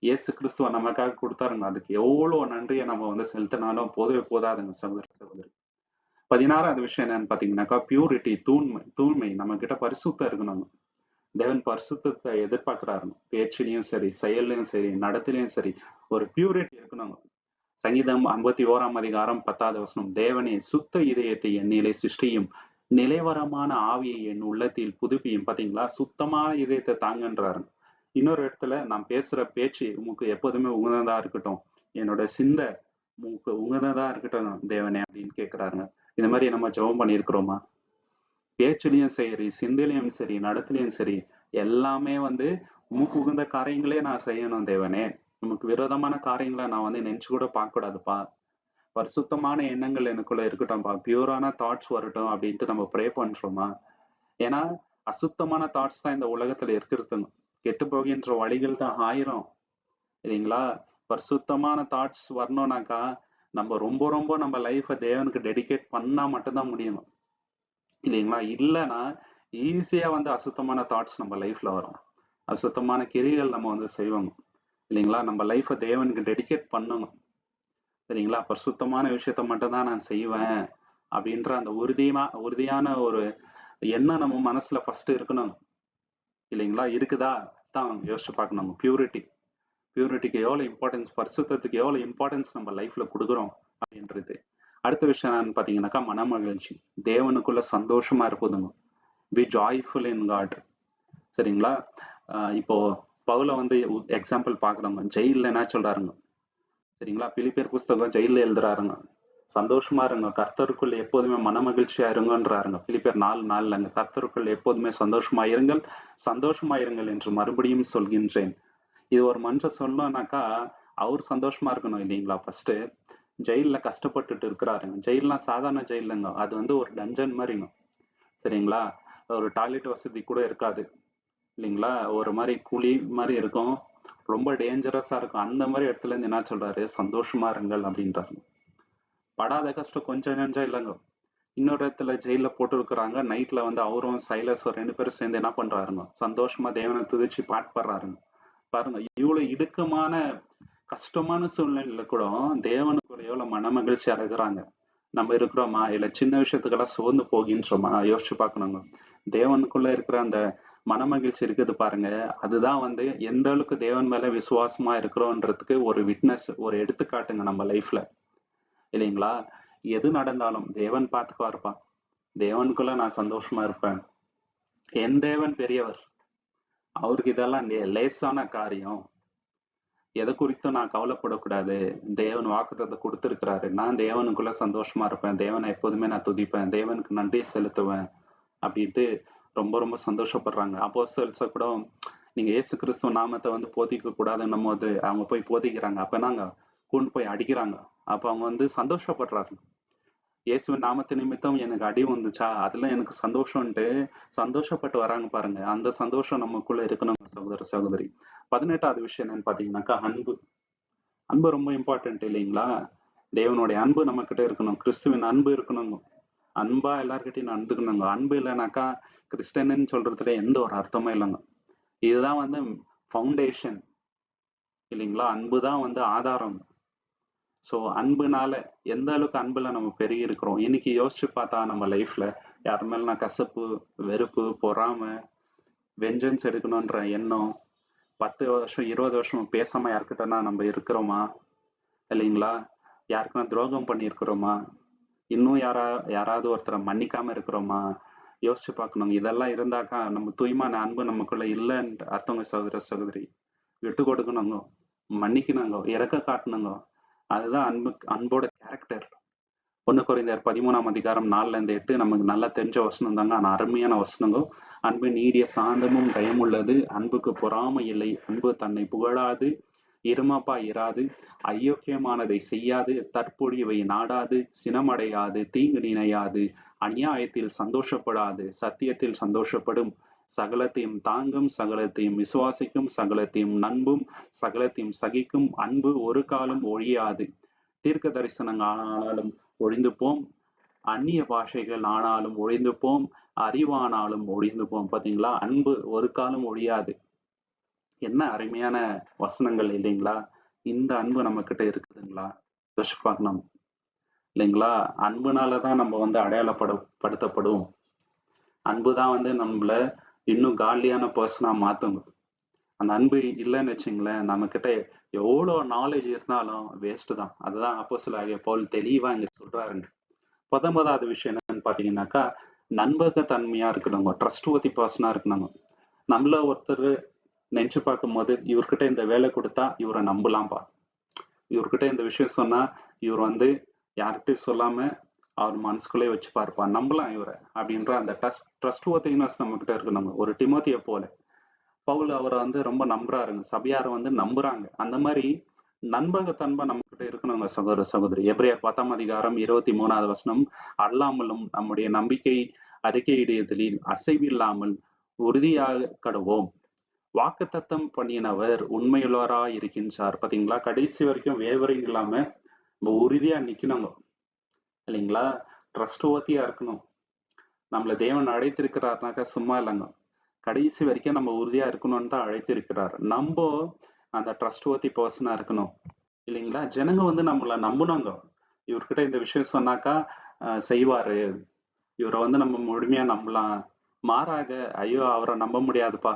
இயேசு கிறிஸ்துவ நமக்காக கொடுத்தாருங்க. அதுக்கு எவ்வளவு நன்றியை நம்ம வந்து செலுத்தினாலும் போதவே போதாதுங்க சகோதர சகோதரி. 16வது விஷயம் என்னன்னு பாத்தீங்கன்னாக்கா பியூரிட்டி, தூய்மை. தூய்மை நம்ம கிட்ட பரிசுத்தம் இருக்கணும். தேவன் பரிசுத்தத்தை எதிர்பார்க்கிறாருங்க. பேச்சிலையும் சரி, செயல்லையும் சரி, நடத்திலையும் சரி, ஒரு பியூரிட்டி இருக்கணும். சங்கீதம் 51ஆம் அதிகாரம் 10வது வசனம், தேவனே சுத்த இதயத்தை என்னிலே சிருஷ்டியும், நிலைவரமான ஆவியை என் உள்ளத்தில் புதுப்பியும். பாத்தீங்களா? சுத்தமான இதயத்தை தாங்கன்றாரு. இன்னொரு இடத்துல, நான் பேசுற பேச்சு உமக்கு எப்போதுமே உகந்ததா இருக்கட்டும், என்னோட சிந்தை உமக்கு உகந்ததா இருக்கட்டும் தேவனே அப்படின்னு கேட்கிறாருங்க. இந்த மாதிரி நம்ம ஜெபம் பண்ணியிருக்கிறோமா? பேச்சுலயும் சரி, சிந்தையிலயும் சரி, நடத்திலையும் சரி, எல்லாமே வந்து உமக்கு உகந்த காரியங்களே நான் செய்யணும் தேவனே. உமக்கு விரோதமான காரியங்களை நான் வந்து நினைச்சு கூட பார்க்க கூடாதுப்பா. பரிசுத்தமான எண்ணங்கள் எனக்குள்ள இருக்கட்டும்பா, பியூரான தாட்ஸ் வரட்டும் அப்படின்ட்டு நம்ம ப்ரே பண்றோமா? ஏன்னா அசுத்தமான தாட்ஸ் தான் இந்த உலகத்துல இருக்கிறதுங்க. கெட்டு போகின்ற வழிகள் தான் 1000 இல்லைங்களா? பரிசுத்தமான தாட்ஸ் வரணும்னாக்கா நம்ம ரொம்ப ரொம்ப நம்ம லைஃபை தேவனுக்கு டெடிகேட் பண்ணா மட்டும்தான் முடியும் இல்லைங்களா? இல்லைன்னா ஈஸியா வந்து அசுத்தமான தாட்ஸ் நம்ம லைஃப்ல வரும். அசுத்தமான கிரிகள் நம்ம வந்து செய்வோம் இல்லைங்களா? நம்ம லைஃபை தேவனுக்கு டெடிகேட் பண்ணணும் சரிங்களா? பரிசுத்தமான விஷயத்த மட்டும் தான் நான் செய்வேன் அப்படின்ற அந்த உறுதியான ஒரு எண்ணம் நம்ம மனசுல ஃபர்ஸ்ட் இருக்கணும் இல்லைங்களா? இருக்குதா தான் யோசிச்சு பார்க்கணும். பியூரிட்டிக்கு எவ்வளவு இம்பார்ட்டன்ஸ், பரிசுத்தத்துக்கு எவ்வளவு இம்பார்ட்டன்ஸ் நம்ம லைஃப்ல கொடுக்குறோம் அப்படின்றது. அடுத்த விஷயம் என்னன்னு பாத்தீங்கன்னாக்கா மனமகிழ்ச்சி. தேவனுக்குள்ள சந்தோஷமா இருப்பதுங்க. Be joyful in God. சரிங்களா? இப்போ பவுல வந்து எக்ஸாம்பிள் பாக்குறோங்க. ஜெயில என்ன சொல்றாருங்க சரிங்களா? பிலிப்பியர் புஸ்தகம் ஜெயில எழுதுறாருங்க. சந்தோஷமா இருங்க, கர்த்தருக்குள் எப்போதுமே மனமகிழ்ச்சியா இருங்கன்றாருங்க. பிலிப்பியர் 4:4 கர்த்தருக்குள் எப்போதுமே சந்தோஷமா இருங்கள் என்று மறுபடியும் சொல்கின்றேன். இது ஒரு மனுஷன் சொல்லணும்னாக்கா அவர் சந்தோஷமா இருக்கணும் இல்லைங்களா? ஃபர்ஸ்ட் ஜெயில கஷ்டப்பட்டுட்டு இருக்கிறாருங்க. ஜெயில்லாம் சாதாரண ஜெயில் இல்லைங்க, அது வந்து ஒரு டஞ்சன் மாதிரிங்க சரிங்களா? ஒரு டாய்லெட் வசதி கூட இருக்காது இல்லைங்களா? ஒரு மாதிரி குழி மாதிரி இருக்கும், ரொம்ப டேஞ்சரஸா இருக்கும். அந்த மாதிரி இடத்துல இருந்து என்ன சொல்றாரு? சந்தோஷமா இருங்கள் அப்படின்றாரு. படாத கஷ்டம் கொஞ்சம் நெஞ்சம் இல்லைங்க. இன்னொரு இடத்துல ஜெயில போட்டு இருக்கிறாங்க. நைட்ல வந்து அவரும் சைலஸும் 2 பேரும் சேர்ந்து என்ன பண்றாருங்க? சந்தோஷமா தேவனை துதிச்சு பாட்டு பாடுறாருங்க. பாருங்க, இவ்வளவு இடுக்கமான கஷ்டமான சூழ்நிலையில கூட தேவனுக்குள்ள எவ்வளவு மனமகிழ்ச்சியா இருக்கிறாங்க. நம்ம இருக்கிறோமா? இல்ல சின்ன விஷயத்துக்கெல்லாம் சோர்ந்து போகின்றோமா? யோசிச்சு பார்க்கணுங்க. தேவனுக்குள்ள இருக்கிற அந்த மனமகிழ்ச்சி இருக்குது பாருங்க, அதுதான் வந்து எந்த அளவுக்கு தேவன் மேல விசுவாசமா இருக்கிறோன்றதுக்கு ஒரு விட்னஸ், ஒரு எடுத்துக்காட்டுங்க நம்ம லைஃப்ல இல்லைங்களா? எது நடந்தாலும் தேவன் பார்த்துக்குவாருப்பா. தேவனுக்குள்ள நான் சந்தோஷமா இருப்பேன். என் தேவன் பெரியவர். அவருக்கு இதெல்லாம் லேசான காரியம். எதை குறித்தும் நான் கவலைப்படக்கூடாது. தேவன் வாக்குத்தத்தத்தை கொடுத்திருக்கிறாரு. நான் தேவனுக்குள்ள சந்தோஷமா இருப்பேன். தேவனை எப்போதுமே நான் துதிப்பேன். தேவனுக்கு நன்றி செலுத்துவேன் அப்படின்ட்டு ரொம்ப ரொம்ப சந்தோஷப்படுறாங்க. அப்போஸ்தலர்ஸ கூட நீங்க இயேசு கிறிஸ்துவ நாமத்தை வந்து போதிக்க கூடாதுன்னும் போது அவங்க போய் போதிக்கிறாங்க. அப்ப நாங்க கொண்டு போய் அடிக்கிறாங்க. அப்ப அவங்க வந்து சந்தோஷப்படுறாங்க. இயேசுவின் நாமத்து நிமித்தம் எனக்கு அடி வந்துச்சா, அதுல எனக்கு சந்தோஷம்ன்ட்டு சந்தோஷப்பட்டு வராங்க பாருங்க. அந்த சந்தோஷம் நமக்குள்ள இருக்கணும் சகோதர சகோதரி. 18வது விஷயம் என்னன்னு பாத்தீங்கன்னாக்கா அன்பு. அன்பு ரொம்ப இம்பார்ட்டன்ட் இல்லைங்களா? தேவனுடைய அன்பு நம்ம கிட்ட இருக்கணும். கிறிஸ்துவின் அன்பு இருக்கணும். அன்பா எல்லார்கிட்டையும் நடந்துக்கணுங்க. அன்பு இல்லைனாக்கா கிறிஸ்டியன்னு சொல்றதுல எந்த ஒரு அர்த்தமும் இல்லைங்க. இதுதான் வந்து ஃபவுண்டேஷன் இல்லைங்களா? அன்புதான் வந்து ஆதாரம். சோ அன்புனால எந்த அளவுக்கு அன்புல நம்ம பெருகி இருக்கிறோம். இன்னைக்கு யோசிச்சு பார்த்தா நம்ம லைஃப்ல யார் மேல நான் கசப்பு, வெறுப்பு, பொறாமை, வெஞ்சன்ஸ் எடுக்கணும்ன்ற எண்ணம் 10 வருஷம் 20 வருஷம் பேசாம யார்கிட்டனா நம்ம இருக்கிறோமா இல்லைங்களா? யாருக்குன்னா துரோகம் பண்ணியிருக்கிறோமா? இன்னும் யாராவது ஒருத்தரை மன்னிக்காம இருக்கிறோமா? யோசிச்சு பார்க்கணும். இதெல்லாம் இருந்தாக்கா நம்ம தூய்மையான அன்பு நமக்குள்ள இல்லைன்னு அர்த்தங்க சகோதர சகோதரி. விட்டு கொடுக்கணுங்க, மன்னிக்கணுங்க, இறக்க காட்டணுங்க. அதுதான் அன்போட கேரக்டர். 1 கொரிந்தியர் 13ஆம் அதிகாரம் 4-8 நமக்கு நல்லா தெரிஞ்ச வசனம் தாங்க. ஆனா அருமையான வசனங்க. அன்பு நீடிய சாந்தமும் தயமுள்ளது, அன்புக்கு பொறாமை இல்லை, அன்பு தன்னை புகழாது, இருமாப்பா இராது, அயோக்கியமானதை செய்யாது, தற்பொழிவை நாடாது, சினமடையாது, தீங்கு நினையாது, அநியாயத்தில் சந்தோஷப்படாது, சத்தியத்தில் சந்தோஷப்படும், சகலத்தையும் தாங்கும், சகலத்தையும் விசுவாசிக்கும், சகலத்தையும் நம்பும், சகலத்தையும் சகிக்கும், அன்பு ஒரு காலம் ஒழியாது. தீர்க்க தரிசனங்கள் ஆனாலும் ஒழிந்து போம், அந்நிய பாஷைகள் ஆனாலும் ஒழிந்து போம், அறிவானாலும் ஒழிந்து போம். பாத்தீங்களா, அன்பு ஒரு காலம் ஒழியாது. என்ன அருமையான வசனங்கள் இல்லைங்களா? இந்த அன்பு நம்ம கிட்ட இருக்குதுங்களா? யோசிச்சு பார்க்கணும் இல்லைங்களா? அன்புனாலதான் நம்ம வந்து படுத்தப்படுவோம். அன்புதான் வந்து நம்மள இன்னும் காலியான பர்சனா மாத்துங்க. அந்த அன்பு இல்லைன்னு வச்சுங்களேன், நம்ம கிட்ட எவ்வளவு நாலேஜ் இருந்தாலும் வேஸ்ட் தான். அதுதான் அப்போஸ்தலனாகிய பவுல் தெளிவா இங்க சொல்றாருங்க. முதலாவது விஷயம் என்னன்னு பாத்தீங்கன்னாக்கா, நம்பகத்தன்மையா இருக்கணுங்க, ட்ரஸ்ட்வொர்த்தி பர்சனா இருக்கணுங்க. நம்மள ஒருத்தர் நினைச்சு பார்க்கும் போது, இவர்கிட்ட இந்த வேலை கொடுத்தா இவரை நம்பலாம்பா, இவர்கிட்ட இந்த விஷயம் சொன்னா இவர் வந்து யார்கிட்டயும் சொல்லாம அவர் மனசுக்குள்ளே வச்சு பார்ப்பா, நம்பலாம் இவரை அப்படின்ற அந்த ட்ரஸ்ட்வொர்த்தினஸ் நம்ம கிட்ட இருக்கணும். ஒரு டிமோத்தியை போல பவுல் அவரை வந்து ரொம்ப நம்புறாருங்க, சபையாரை வந்து நம்புறாங்க. அந்த மாதிரி நண்பகத்தன்மை நம்ம கிட்ட இருக்கணுங்க சகோதர சகோதரி. எபிரேயர் 10:23 வசனம், அல்லாமலும் நம்முடைய நம்பிக்கை அறிக்கையிடுதலில் அசைவில்லாமல் உறுதியாக கடவோம். வாக்குத்தத்தம் பண்ணினவர் உண்மையுள்ளவராய் இருக்கின்றார். பாத்தீங்களா, கடைசி வரைக்கும் வேவரிங் இல்லாம நம்ம உறுதியா நிக்கணுங்க இல்லைங்களா? ட்ரஸ்ட்வொர்த்தியா இருக்கணும். நம்மள தேவன் அழைத்திருக்கிறாருனாக்கா சும்மா இல்லைங்க, கடைசி வரைக்கும் நம்ம உறுதியா இருக்கணும்னு தான் அழைத்திருக்கிறார். நம்ம அந்த ட்ரஸ்ட்வொர்த்தி பர்சனா இருக்கணும் இல்லைங்களா? ஜனங்க வந்து நம்மள நம்பணுங்க. இவர்கிட்ட இந்த விஷயம் சொன்னாக்கா செய்வாரு, இவரை வந்து நம்ம முழுமையா நம்பலாம். மாறாக ஐயோ அவரை நம்ப முடியாதுப்பா,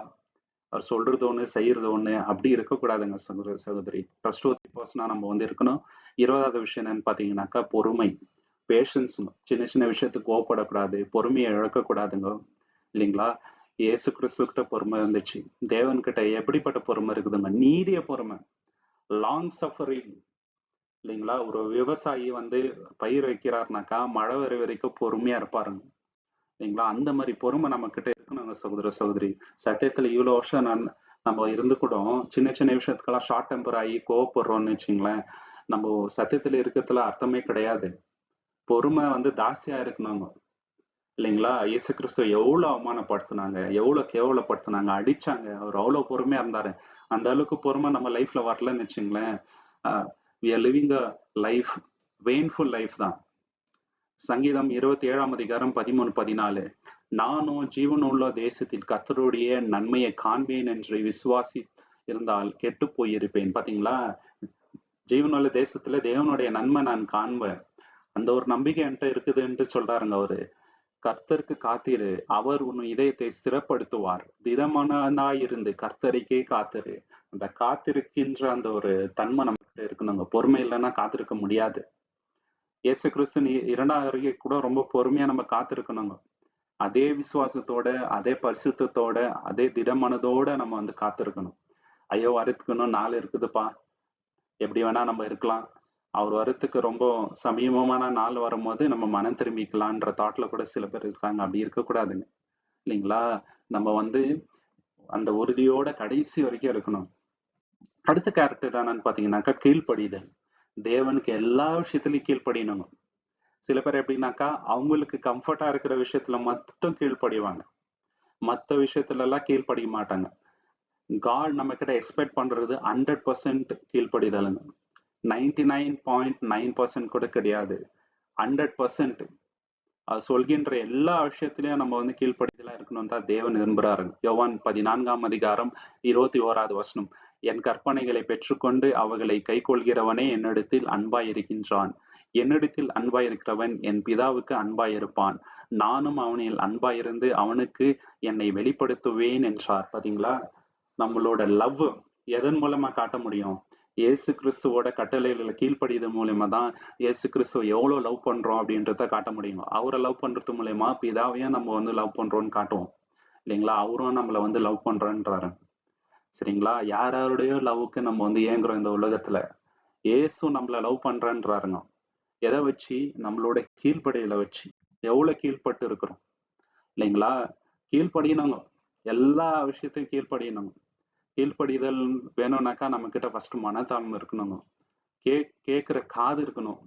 அவர் சொல்றது ஒண்ணு செய்யறது ஒண்ணு, அப்படி இருக்கக்கூடாதுங்க சகோதர சகோதரி. ட்ரஸ்ட்வொர்த்தி பர்சனா நம்ம வந்து இருக்கணும். 20வது விஷயம் என்னன்னு பாத்தீங்கன்னாக்கா பொறுமை, பேஷன்ஸ். சின்ன சின்ன விஷயத்துக்கு கோவப்படக்கூடாது, பொறுமையை இழக்கக்கூடாதுங்க இல்லைங்களா? இயேசு கிறிஸ்து கிட்ட பொறுமை இருந்துச்சு. தேவன் கிட்ட எப்படிப்பட்ட பொறுமை இருக்குதுங்க? நீடிய பொறுமை, லாங் சஃபரிங் இல்லைங்களா? ஒரு விவசாயி வந்து பயிர் வைக்கிறாருனாக்கா மழை வர வரைக்கும் பொறுமையா இருப்பாருங்க இல்லைங்களா? அந்த மாதிரி பொறுமை நம்ம கிட்ட இருக்கணுங்க சகோதர சகோதரி. சத்தியத்துல இவ்வளவு வருஷம் நம்ம இருந்து கூட சின்ன சின்ன விஷயத்துக்கெல்லாம் ஷார்ட் டெம்பர் ஆகி கோவப்படுறோம்னு வச்சுங்களேன், நம்ம சத்தியத்துல இருக்கிறதுல அர்த்தமே கிடையாது. பொறுமை வந்து ஜாஸ்தியா இருக்கணுங்க இல்லைங்களா? இயேசு கிறிஸ்துவ எவ்வளவு அவமானப்படுத்தினாங்க, எவ்வளவு கேவலப்படுத்தினாங்க, அடிச்சாங்க, அவர் அவ்வளவு பொறுமையா இருந்தாரு. அந்த அளவுக்கு பொறுமை நம்ம லைஃப்ல வரலன்னு வச்சுங்களேன், we are living a life, vainful life தான். சங்கீதம் 27:13-14, நானும் ஜீவனுள்ள தேசத்தில் கர்த்தருடைய நன்மையை காண்பேன் என்று விசுவாசி இருந்தால் கெட்டு போயிருப்பேன். பாத்தீங்களா, ஜீவனுள்ள தேசத்துல தேவனுடைய நன்மை நான் காண்பேன், அந்த ஒரு நம்பிக்கை என்கிட்ட இருக்குதுன்ட்டு சொல்றாருங்க அவரு. கர்த்தருக்கு காத்திரு, அவர் உன் இதயத்தை ஸ்திரப்படுத்துவார். திடமனதாயிருந்து கர்த்தருக்கே காத்திரு. அந்த காத்திருக்கின்ற அந்த ஒரு தன்மை நம்ம இருக்கணுங்க. பொறுமை இல்லைன்னா காத்திருக்க முடியாது. இயேசு கிறிஸ்து 2வது வருகை கூட ரொம்ப பொறுமையா நம்ம காத்திருக்கணுங்க. அதே விசுவாசத்தோட, அதே பரிசுத்தத்தோட, அதே திடமனதோட நம்ம வந்து காத்திருக்கணும். ஐயோ வரத்துக்குன்னு நாள் இருக்குதுப்பா, எப்படி வேணா நம்ம இருக்கலாம், அவர் வரத்துக்கு ரொம்ப சமீபமான நாள் வரும்போது நம்ம மனம் திரும்பிக்கலான்ற தாட்ல கூட சில பேர் இருக்காங்க. அப்படி இருக்கக்கூடாதுங்க இல்லைங்களா? நம்ம வந்து அந்த உறுதியோட கடைசி வரைக்கும் இருக்கணும். அடுத்த கேரக்டர் என்னன்னு பாத்தீங்கன்னாக்கா கீழ்ப்படிதல். தேவனுக்கு எல்லா விஷயத்திலையும் கீழ்ப்படியணும். சில பேர் எப்படின்னாக்கா அவங்களுக்கு கம்ஃபர்ட்டா இருக்கிற விஷயத்துல மட்டும் கீழ்ப்படிவாங்க, மத்த விஷயத்துல எல்லாம் கீழ்ப்படிய மாட்டாங்க. காட் நம்ம கிட்ட எக்ஸ்பெக்ட் பண்றது 100% கீழ்ப்படிதலுங்க. 99.9% கூட கிடையாது, 100%. அது சொல்கின்ற எல்லா விஷயத்திலயும் நம்ம வந்து கீழ்ப்படிதலா இருக்கணும் தான் தேவன் விரும்புறாரு. யோவான் 14:21 வசனம், என் கற்பனைகளை பெற்றுக்கொண்டு அவைகளை கைக்கொள்கிறவனே என்னிடத்தில் அன்பாய் இருக்கின்றான். என்னிடத்தில் அன்பாய் இருக்கிறவன் என் பிதாவுக்கு அன்பாய் இருப்பான். நானும் அவனில் அன்பாயிருந்து அவனுக்கு என்னை வெளிப்படுத்துவேன் என்றார். பாத்தீங்களா, நம்மளோட லவ் எதன் மூலமா காட்ட முடியும்? இயேசு கிறிஸ்துவோட கட்டளைகளை கீழ்ப்படியது மூலியமா தான் இயேசு கிறிஸ்துவ எவ்வளவு லவ் பண்றோம் அப்படின்றத காட்ட முடியும். அவரை லவ் பண்றது மூலியமா பிதாவையும் நம்ம வந்து லவ் பண்றோம்னு காட்டுவோம் இல்லைங்களா? அவரும் நம்மள வந்து லவ் பண்றேன்றாரு சரிங்களா? யாரோடையோ லவ்வுக்கு நம்ம வந்து ஏங்குறோம் இந்த உலகத்துல. இயேசு நம்மள லவ் பண்றேன்றாருங்க. எதை வச்சு? நம்மளோட கீழ்ப்படிதலை வச்சு. எவ்வளவு கீழ்ப்பட்டு இருக்கிறோம் இல்லைங்களா? கீழ்ப்படியணுங்க, எல்லா விஷயத்தையும் கீழ்ப்படியணுங்க. கீழ்ப்படிதல் வேணும்னாக்கா நம்ம கிட்ட ஃபர்ஸ்ட் மனத்தாழ்மை இருக்கணும். கேட்கிற காது இருக்கணும்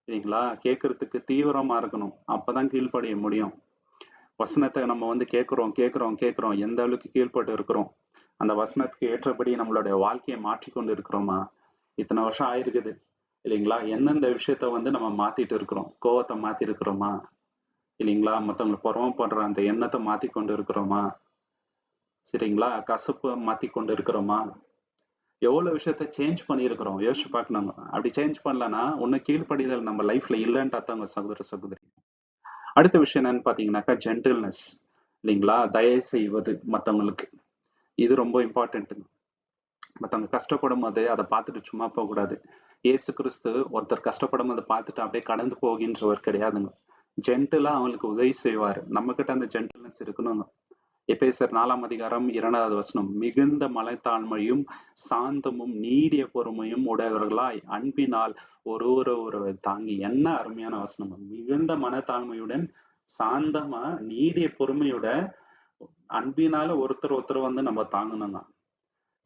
இல்லைங்களா? கேட்கறதுக்கு தீவிரமா இருக்கணும். அப்பதான் கீழ்ப்படிய முடியும். வசனத்தை நம்ம வந்து கேட்கிறோம் எந்த அளவுக்கு கீழ்ப்பட்டு இருக்கிறோம், அந்த வசனத்துக்கு ஏற்றபடி நம்மளுடைய வாழ்க்கையை மாற்றிக்கொண்டு இருக்கிறோமா? இத்தனை வருஷம் ஆயிருக்குது இல்லைங்களா? எந்தெந்த விஷயத்த வந்து நம்ம மாத்திட்டு இருக்கிறோம்? கோவத்தை மாத்தி இருக்கிறோமா இல்லைங்களா? மத்தவங்களை பொறாமைப்படுற அந்த எண்ணத்தை மாத்தி கொண்டு இருக்கிறோமா? சரிங்களா? கசப்பு மாத்தி கொண்டு இருக்கிறோமா? எவ்வளவு விஷயத்த சேஞ்ச் பண்ணியிருக்கிறோம், யோசிச்சு பார்க்கணும். அப்படி சேஞ்ச் பண்ணலன்னா ஒன்னும் கீழ்ப்படிதல் நம்ம லைஃப்ல இல்லைன்னு அர்த்தங்க சகோதர சகோதரி. அடுத்த விஷயம் என்னன்னு பாத்தீங்கன்னாக்கா ஜென்டில்னஸ் இல்லைங்களா? தயவு செய்வது மத்தவங்களுக்கு. இது ரொம்ப இம்பார்ட்டன்ட். மத்தவங்க கஷ்டப்படும் போது அதை பார்த்துட்டு சும்மா போக கூடாது. இயேசு கிறிஸ்து ஒருத்தர் கஷ்டப்படும் போது பார்த்துட்டு அப்படியே கடந்து போகின்றவர் கிடையாதுங்க. ஜென்டிலா அவங்களுக்கு உதவி செய்வார். நம்ம கிட்ட அந்த ஜென்டில்னஸ் இருக்கணுங்க. எபேசர் 4ஆம் அதிகாரம் 2வது வசனம், மிகுந்த மலைத்தாழ்மையும் சாந்தமும் நீடிய பொறுமையும் உடையவர்களாய் அன்பினால் ஒருவர் தாங்கி. என்ன அருமையான வசனம்! மிகுந்த மனத்தாழ்மையுடன் சாந்தமா நீடிய பொறுமையோட அன்பினால ஒருத்தர் வந்து நம்ம தாங்கணுங்க.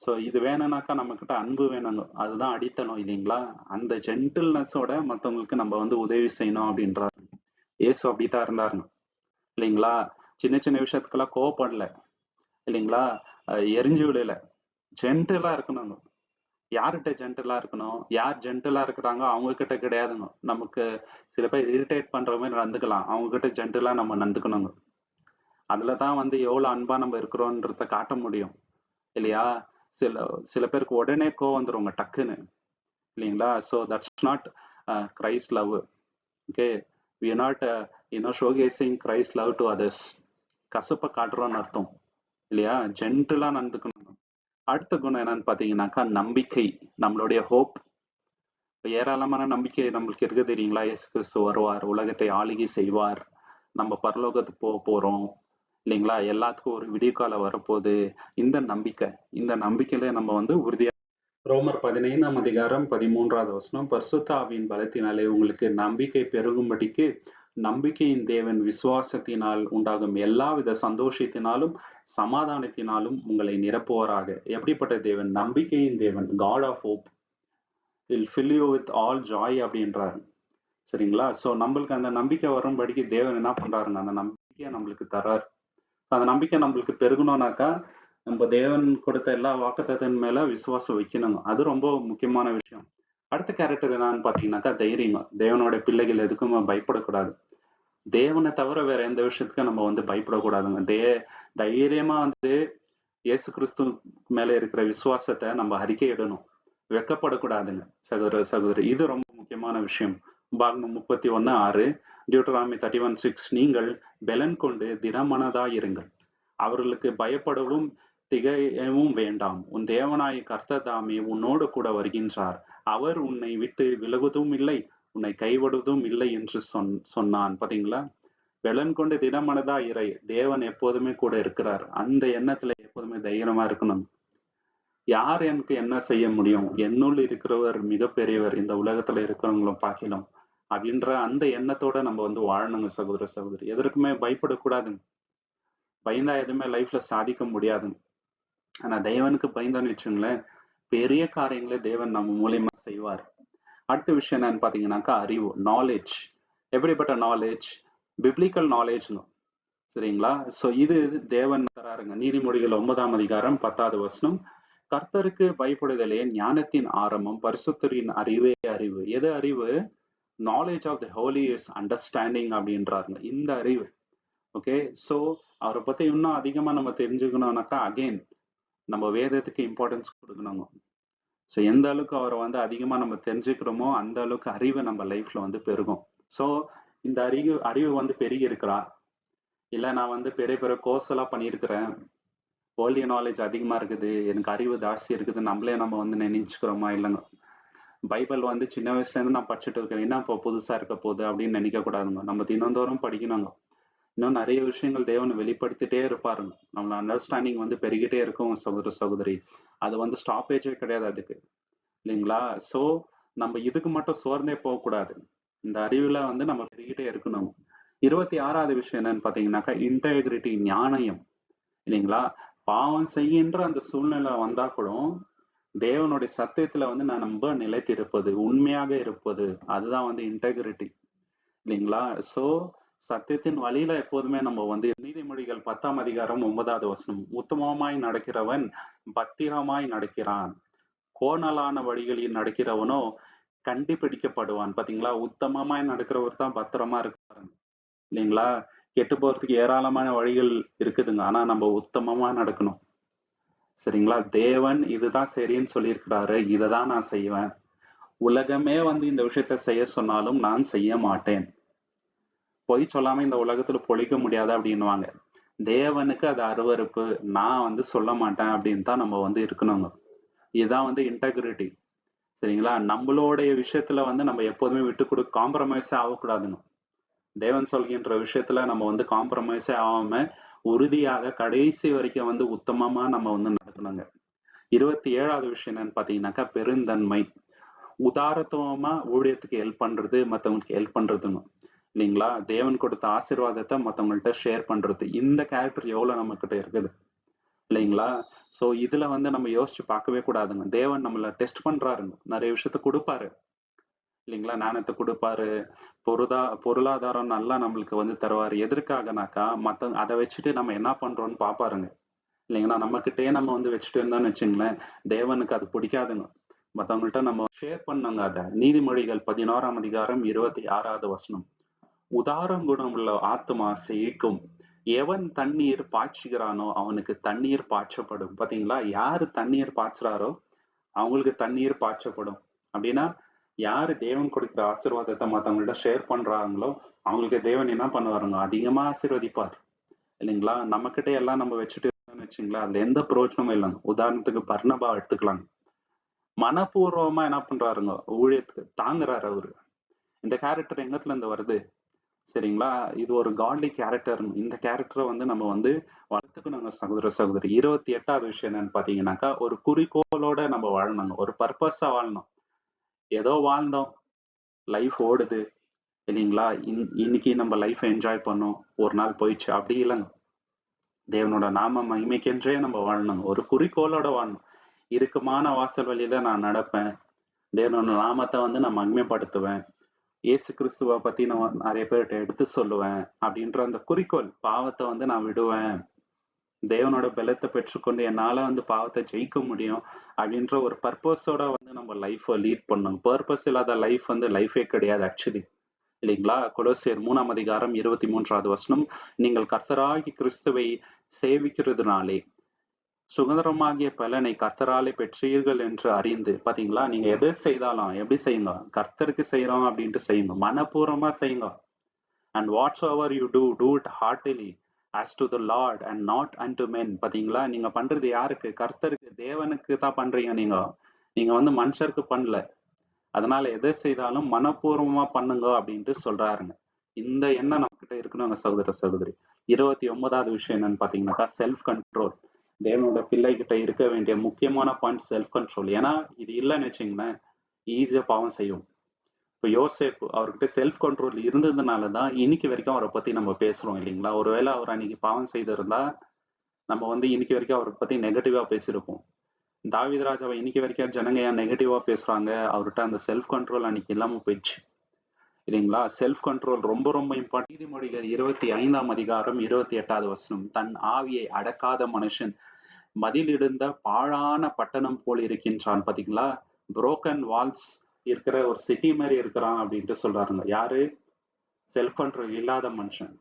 சோ இது வேணும்னாக்கா நம்ம கிட்ட அன்பு வேணுங்க. அதுதான் அடித்தளம் இல்லைங்களா? அந்த ஜென்டில்னஸோட மத்தவங்களுக்கு நம்ம வந்து உதவி செய்யணும் அப்படின்றாரு. இயேசு அப்படித்தான் இருந்தாருங்க இல்லைங்களா? சின்ன சின்ன விஷயத்துக்கெல்லாம் கோவப்படல இல்லைங்களா? எரிஞ்சு விடல. ஜென்டிலா இருக்கணுங்க. யார்கிட்ட ஜென்டிலா இருக்கணும்? யார் ஜென்டிலா இருக்கிறாங்க அவங்க கிட்ட கிடையாதுங்க. நமக்கு சில பேர் இரிட்டேட் பண்ற மாதிரி நடந்துக்கலாம். அவங்க கிட்ட ஜென்டிலா நம்ம நடந்துக்கணுங்க. அதுலதான் வந்து எவ்வளவு அன்பா நம்ம இருக்கிறோன்றத காட்ட முடியும் இல்லையா? சில சில பேருக்கு உடனே கோவம் வந்துருங்க டக்குன்னு இல்லைங்களா? So that's not Christ love. Okay, we are not showcasing Christ love to others. கசப்பை காட்டுறோம்னு அர்த்தம் இல்லையா? ஜென்டிலா நடந்துக்கணும். அடுத்த குணம் என்னன்னு பாத்தீங்கன்னாக்கா நம்பிக்கை, நம்மளுடைய ஹோப். ஏராளமான நம்பிக்கை நம்மளுக்கு இருக்கு தெரியுங்களா? இயேசு கிறிஸ்து வருவார், உலகத்தை ஆளுகை செய்வார், நம்ம பரலோகத்துக்கு போக போறோம் இல்லைங்களா? எல்லாத்துக்கும் ஒரு விடிவுகாலம் வரப்போகுது. இந்த நம்பிக்கையில நம்ம வந்து உறுதியா. ரோமர் 15ஆம் அதிகாரம் 13வது வசனம், பரிசுத்த ஆவியின் பலத்தினாலே உங்களுக்கு நம்பிக்கை பெருகும்படிக்கு நம்பிக்கையின் தேவன் விசுவாசத்தினால் உண்டாகும் எல்லாவித சந்தோஷத்தினாலும் சமாதானத்தினாலும் உங்களை நிரப்புவாராக. எப்படிப்பட்ட தேவன்? நம்பிக்கையின் தேவன். God of hope will fill you with all joy அப்படின்றாரு. சரிங்களா? ஸோ நம்மளுக்கு அந்த நம்பிக்கை வரும்படிக்கு தேவன் என்ன பண்றாருங்க? அந்த நம்பிக்கையை நம்மளுக்கு தர்றாரு. அந்த நம்பிக்கை நம்மளுக்கு பெருகணும்னாக்கா நம்ம தேவன் கொடுத்த எல்லா வாக்குத்தத்தின் மேல விசுவாசம் வைக்கணும். அது ரொம்ப முக்கியமான விஷயம். அடுத்த கேரக்டர் என்னன்னு பாத்தீங்கன்னாக்கா தைரியமா. தேவனோட பிள்ளைகள் எதுக்குமே பயப்படக்கூடாது. தேவனை தவிர வேற எந்த விஷயத்துக்கும் நம்ம வந்து பயப்படக்கூடாதுங்க. தைரியமா வந்து இயேசு கிறிஸ்து மேல இருக்கிற விசுவாசத்தை நம்ம அறிக்கையிடணும். வெக்கப்படக்கூடாதுங்க சகோதர சகோதரி. இது ரொம்ப முக்கியமான விஷயம். பாகம் 31:6, டியூட்டராமி 31:6, நீங்கள் பெலன் கொண்டு திடமனதாயிருங்கள், அவர்களுக்கு பயப்படவும் திகையவும் வேண்டாம். உன் தேவனாய கர்த்தர் தாமே உன்னோடு கூட வருகின்றார். அவர் உன்னை விட்டு விலகுவதும் இல்லை, உன்னை கைவிடுவதும் இல்லை என்று சொன்னான். பாத்தீங்களா? பெலன் கொண்டு திடமனதா இறை. தேவன் எப்போதுமே கூட இருக்கிறார். அந்த எண்ணத்துல எப்போதுமே தைரியமா இருக்கணும். யார் எனக்கு என்ன செய்ய முடியும்? என்னுள் இருக்கிறவர் மிகப்பெரியவர், இந்த உலகத்துல இருக்கிறவங்களும் பார்க்கலாம் அப்படின்ற அந்த எண்ணத்தோட நம்ம வந்து வாழணுங்க சகோதர சகோதரி. எதற்குமே பயப்படக்கூடாதுங்க. பயந்தா எதுவுமே லைஃப்ல சாதிக்க முடியாதுங்க. ஆனா தேவனுக்கு பயந்தான்னு வச்சுங்களேன், பெரிய காரியங்களை தேவன் நம்ம மூலியமா செய்வார். அடுத்த விஷயம் என்னன்னு பாத்தீங்கன்னாக்கா அறிவு, நாலேஜ். எப்படிப்பட்ட நாலேஜ்? பிப்ளிக்கல் நாலேஜ்னு. சரிங்களா? சோ இது தேவன் தராருங்க. நீதிமொழிகள் 9ஆம் அதிகாரம் 10வது வசனம், கர்த்தருக்கு பயப்படுதலே ஞானத்தின் ஆரம்பம், பரிசுத்தரின் அறிவே அறிவு. எது அறிவு? Knowledge of the holy is understanding அப்படின்றாருங்க. இந்த அறிவு. ஓகே, சோ அவரை பத்தி இன்னும் அதிகமா நம்ம தெரிஞ்சுக்கணும்னாக்கா அகைன் நம்ம வேதத்துக்கு இம்பார்ட்டன்ஸ் கொடுக்கணுங்க. ஸோ எந்த அளவுக்கு அவரை வந்து அதிகமா நம்ம தெரிஞ்சுக்கிறோமோ அந்த அளவுக்கு அறிவு நம்ம லைஃப்ல வந்து பெருகும். ஸோ இந்த அறிவு வந்து பெருகி இருக்கிறா, இல்ல நான் வந்து பெரிய பெரிய கோர்ஸ் எல்லாம் பண்ணியிருக்கிறேன், வேர்ல்டு நாலேஜ் அதிகமா இருக்குது, எனக்கு அறிவு ஜாஸ்தி இருக்குது, நம்மளே நம்ம வந்து நினைச்சுக்கிறோமா? இல்லைங்க. பைபிள் வந்து சின்ன வயசுல இருந்து நான் படிச்சுட்டு இருக்கேன், என்ன இப்போ புதுசா இருக்க போகுது அப்படின்னு நினைக்க கூடாதுங்க. நம்ம தினந்தோறும் படிக்கணுங்க. இன்னும் நிறைய விஷயங்கள் தேவனை வெளிப்படுத்திட்டே இருப்பாருங்க. நம்மள அண்டர்ஸ்டாண்டிங் வந்து பெருகிட்டே இருக்கும் சகோதர சகோதரி. அது வந்து ஸ்டாப்பேஜே கிடையாது அதுக்கு இல்லைங்களா? சோ நம்ம இதுக்கு மட்டும் சோர்ந்தே போகக்கூடாது. இந்த அறிவுல வந்து நம்ம பெருகிட்டே இருக்கணும். 26வது விஷயம் என்னன்னு பாத்தீங்கன்னாக்கா இன்டெகிரிட்டி, ஞானயம் இல்லைங்களா? பாவம் செய்கின்ற அந்த சூழ்நிலை வந்தா கூட தேவனுடைய சத்தியத்துல வந்து நான் ரொம்ப நிலைத்திருப்பது, உண்மையாக இருப்பது, அதுதான் வந்து இன்டெகிரிட்டி இல்லைங்களா? சோ சத்தியத்தின் வழியில எப்போதுமே நம்ம வந்து நீதிமொழிகள் 10ஆம் அதிகாரம் 9வது வசனம், உத்தமமாய் நடக்கிறவன் பத்திரமாய் நடக்கிறான், கோணலான வழிகளில் நடக்கிறவனோ கண்டுபிடிக்கப்படுவான். பாத்தீங்களா? உத்தமமாய் நடக்கிறவர் தான் பத்திரமா இருக்காரு இல்லைங்களா? கெட்டு போறதுக்கு ஏராளமான வழிகள் இருக்குதுங்க. ஆனா நம்ம உத்தமமா நடக்கணும். சரிங்களா? தேவன் இதுதான் சரின்னு சொல்லியிருக்கிறாரு, இததான் நான் செய்வேன். உலகமே வந்து இந்த விஷயத்த செய்ய சொன்னாலும் நான் செய்ய மாட்டேன். பொய் சொல்லாம இந்த உலகத்துல பொழிக்க முடியாது அப்படின்னுவாங்க. தேவனுக்கு அது அருவருப்பு, நான் வந்து சொல்ல மாட்டேன் அப்படின்னு தான் நம்ம வந்து இருக்கணுங்க. இதுதான் வந்து இன்டெகிரிட்டி. சரிங்களா? நம்மளுடைய விஷயத்துல வந்து நம்ம எப்போதுமே விட்டு காம்ப்ரமைஸே ஆகக்கூடாதுங்க. தேவன் சொல்கின்ற விஷயத்துல நம்ம வந்து காம்ப்ரமைஸே ஆகாம உறுதியாக கடைசி வரைக்கும் வந்து உத்தமமா நம்ம வந்து நடக்கணுங்க. 27வது விஷயம் என்னன்னு பாத்தீங்கன்னாக்கா பெருந்தன்மை. உதாரத்துவமா ஊழியத்துக்கு ஹெல்ப் பண்றது, மத்தவங்களுக்கு ஹெல்ப் பண்றதுங்க இல்லைங்களா? தேவன் கொடுத்த ஆசீர்வாதத்தை மத்தவங்கள்ட்ட ஷேர் பண்றது. இந்த கேரக்டர் எவ்வளவு நம்ம கிட்ட இருக்குது இல்லைங்களா? சோ இதுல வந்து நம்ம யோசிச்சு பார்க்கவே கூடாதுங்க. தேவன் நம்மள டெஸ்ட் பண்றாருங்க. நிறைய விஷயத்த கொடுப்பாரு இல்லைங்களா? ஞானத்தை கொடுப்பாரு, பொருளாதாரம் நல்லா நம்மளுக்கு வந்து தருவாரு. எதற்காகனாக்கா அதை வச்சுட்டு நம்ம என்ன பண்றோம்னு பாப்பாருங்க இல்லைங்களா? நம்ம கிட்டே நம்ம வந்து வச்சுட்டு இருந்தோம்னு வச்சுங்களேன், தேவனுக்கு அது பிடிக்காதுங்க. மத்தவங்கள்ட்ட நம்ம ஷேர் பண்ணாங்க. அத நீதிமொழிகள் 11ஆம் அதிகாரம் 26வது வசனம், உதாரம் குணம் உள்ள ஆத்துமா செழிக்கும், எவன் தண்ணீர் பாய்ச்சுகிறானோ அவனுக்கு தண்ணீர் பாய்ச்சப்படும். பாத்தீங்களா? யாரு தண்ணீர் பாய்ச்சுறாரோ அவங்களுக்கு தண்ணீர் பாய்ச்சப்படும். அப்படின்னா யாரு தேவன் கொடுக்கிற ஆசீர்வாதத்தை மத்தவங்கள்ட்ட ஷேர் பண்றாங்களோ அவங்களுக்கு தேவன் என்ன பண்ணுவாருங்க, அதிகமா ஆசீர்வதிப்பார் இல்லைங்களா? நம்ம கிட்ட எல்லாம் நம்ம வச்சுட்டு வச்சுங்களேன், அதுல எந்த பிரயோஜனமும் இல்லைங்க. உதாரணத்துக்கு பர்னபா எடுத்துக்கலாம். மனப்பூர்வமா என்ன பண்றாருங்க, ஊழியத்துக்கு தாங்குறாரு அவரு. இந்த கேரக்டர் எங்கத்துல இருந்து வருது சரிங்களா? இது ஒரு காட்லி கேரக்டர். இந்த கேரக்டரை வந்து நம்ம வந்து வளர்த்துக்கணுங்க சகோதர சகோதரி. 28வது விஷயம் என்னன்னு பாத்தீங்கன்னாக்கா ஒரு குறிக்கோளோட நம்ம வாழணுங்க, ஒரு பர்பஸா வாழணும். ஏதோ வாழ்ந்தோம், லைஃப் ஓடுது இல்லைங்களா? இன்னைக்கு நம்ம லைஃப் என்ஜாய் பண்ணோம், ஒரு நாள் போயிடுச்சு, அப்படி இல்லைங்க. தேவனோட நாம மகிமைக்கென்றே நம்ம வாழணும், ஒரு குறிக்கோளோட வாழணும். இறுக்கமான வாசல் வழியில நான் நடப்பேன், தேவனோட நாமத்தை வந்து நான் மகிமைப்படுத்துவேன், இயேசு கிறிஸ்துவ பத்தி நான் நிறைய பேர்கிட்ட எடுத்து சொல்லுவேன் அப்படின்ற அந்த குறிக்கோள். பாவத்தை வந்து நான் விடுவேன், தேவனோட பலத்தை பெற்றுக்கொண்டு என்னால வந்து பாவத்தை ஜெயிக்க முடியும் அப்படின்ற ஒரு பர்பஸோட வந்து நம்ம லைஃப் லீட் பண்ணணும். பர்பஸ் இல்லாத லைஃப் வந்து லைஃபே கிடையாது ஆக்சுவலி இல்லைங்களா? கொலோசியர் 3ஆம் அதிகாரம் 23வது வசனம், நீங்கள் கர்த்தராகி கிறிஸ்துவை சேவிக்கிறதுனாலே சுதந்திரமாகிய பலனை கர்த்தராலே பெற்றீர்கள் என்று அறிந்து. பாத்தீங்களா? நீங்க எதை செய்தாலும் எப்படி செய்யுங்க, கர்த்தருக்கு செய்யறோம் அப்படின்ட்டு செய்யுங்க, மனப்பூர்வமா செய்யுங்க. And whatsoever you do it heartily as to the Lord and not unto men. பாத்தீங்களா? நீங்க பண்றது யாருக்கு? கர்த்தருக்கு, தேவனுக்கு தான் பண்றீங்க. நீங்க வந்து மனுஷருக்கு பண்ணல. அதனால எதை செய்தாலும் மனப்பூர்வமா பண்ணுங்க அப்படின்ட்டு சொல்றாருங்க. இந்த எண்ணம் நம்ம கிட்ட இருக்கணுங்க சகோதர சகோதரி. 29வது விஷயம் என்னன்னு பாத்தீங்கன்னாக்கா செல்ஃப் கண்ட்ரோல். தேவனோட பிள்ளை கிட்ட இருக்க வேண்டிய முக்கியமான பாயிண்ட் செல்ஃப் கண்ட்ரோல். ஏன்னா இது இல்லைன்னு வச்சுங்களேன், ஈஸியா பாவம் செய்யும். இப்போ யோசேப்பு, அவர்கிட்ட செல்ஃப் கண்ட்ரோல் இருந்ததுனாலதான் இன்னைக்கு வரைக்கும் அவரை பத்தி நம்ம பேசுறோம் இல்லைங்களா? ஒருவேளை அவர் அன்னைக்கு பாவம் செய்திருந்தா நம்ம வந்து இன்னைக்கு வரைக்கும் அவரை பத்தி நெகட்டிவா பேசியிருப்போம். தாவீது ராஜாவை இன்னைக்கு வரைக்கும் ஜனங்க ஏன் நெகட்டிவா பேசுறாங்க? அவர்கிட்ட அந்த செல்ஃப் கண்ட்ரோல் அன்னைக்கு இல்லாம போயிடுச்சு இல்லைங்களா? செல்ஃப் கண்ட்ரோல் ரொம்ப ரொம்ப இம்பார்ட்டன்ட். நீதிமொழிகள் 25ஆம் அதிகாரம் 28வது வசனம், தன் ஆவியை அடக்காத மனுஷன் மதிலிடுந்த பாழான பட்டணம் போல் இருக்கின்றான். பாத்தீங்களா? புரோக்கன் வால்ஸ் இருக்கிற ஒரு சிட்டி மாதிரி இருக்கிறான் அப்படின்ட்டு சொல்றாருங்க. யாரு? செல்ஃப் கண்ட்ரோல் இல்லாத மனுஷன்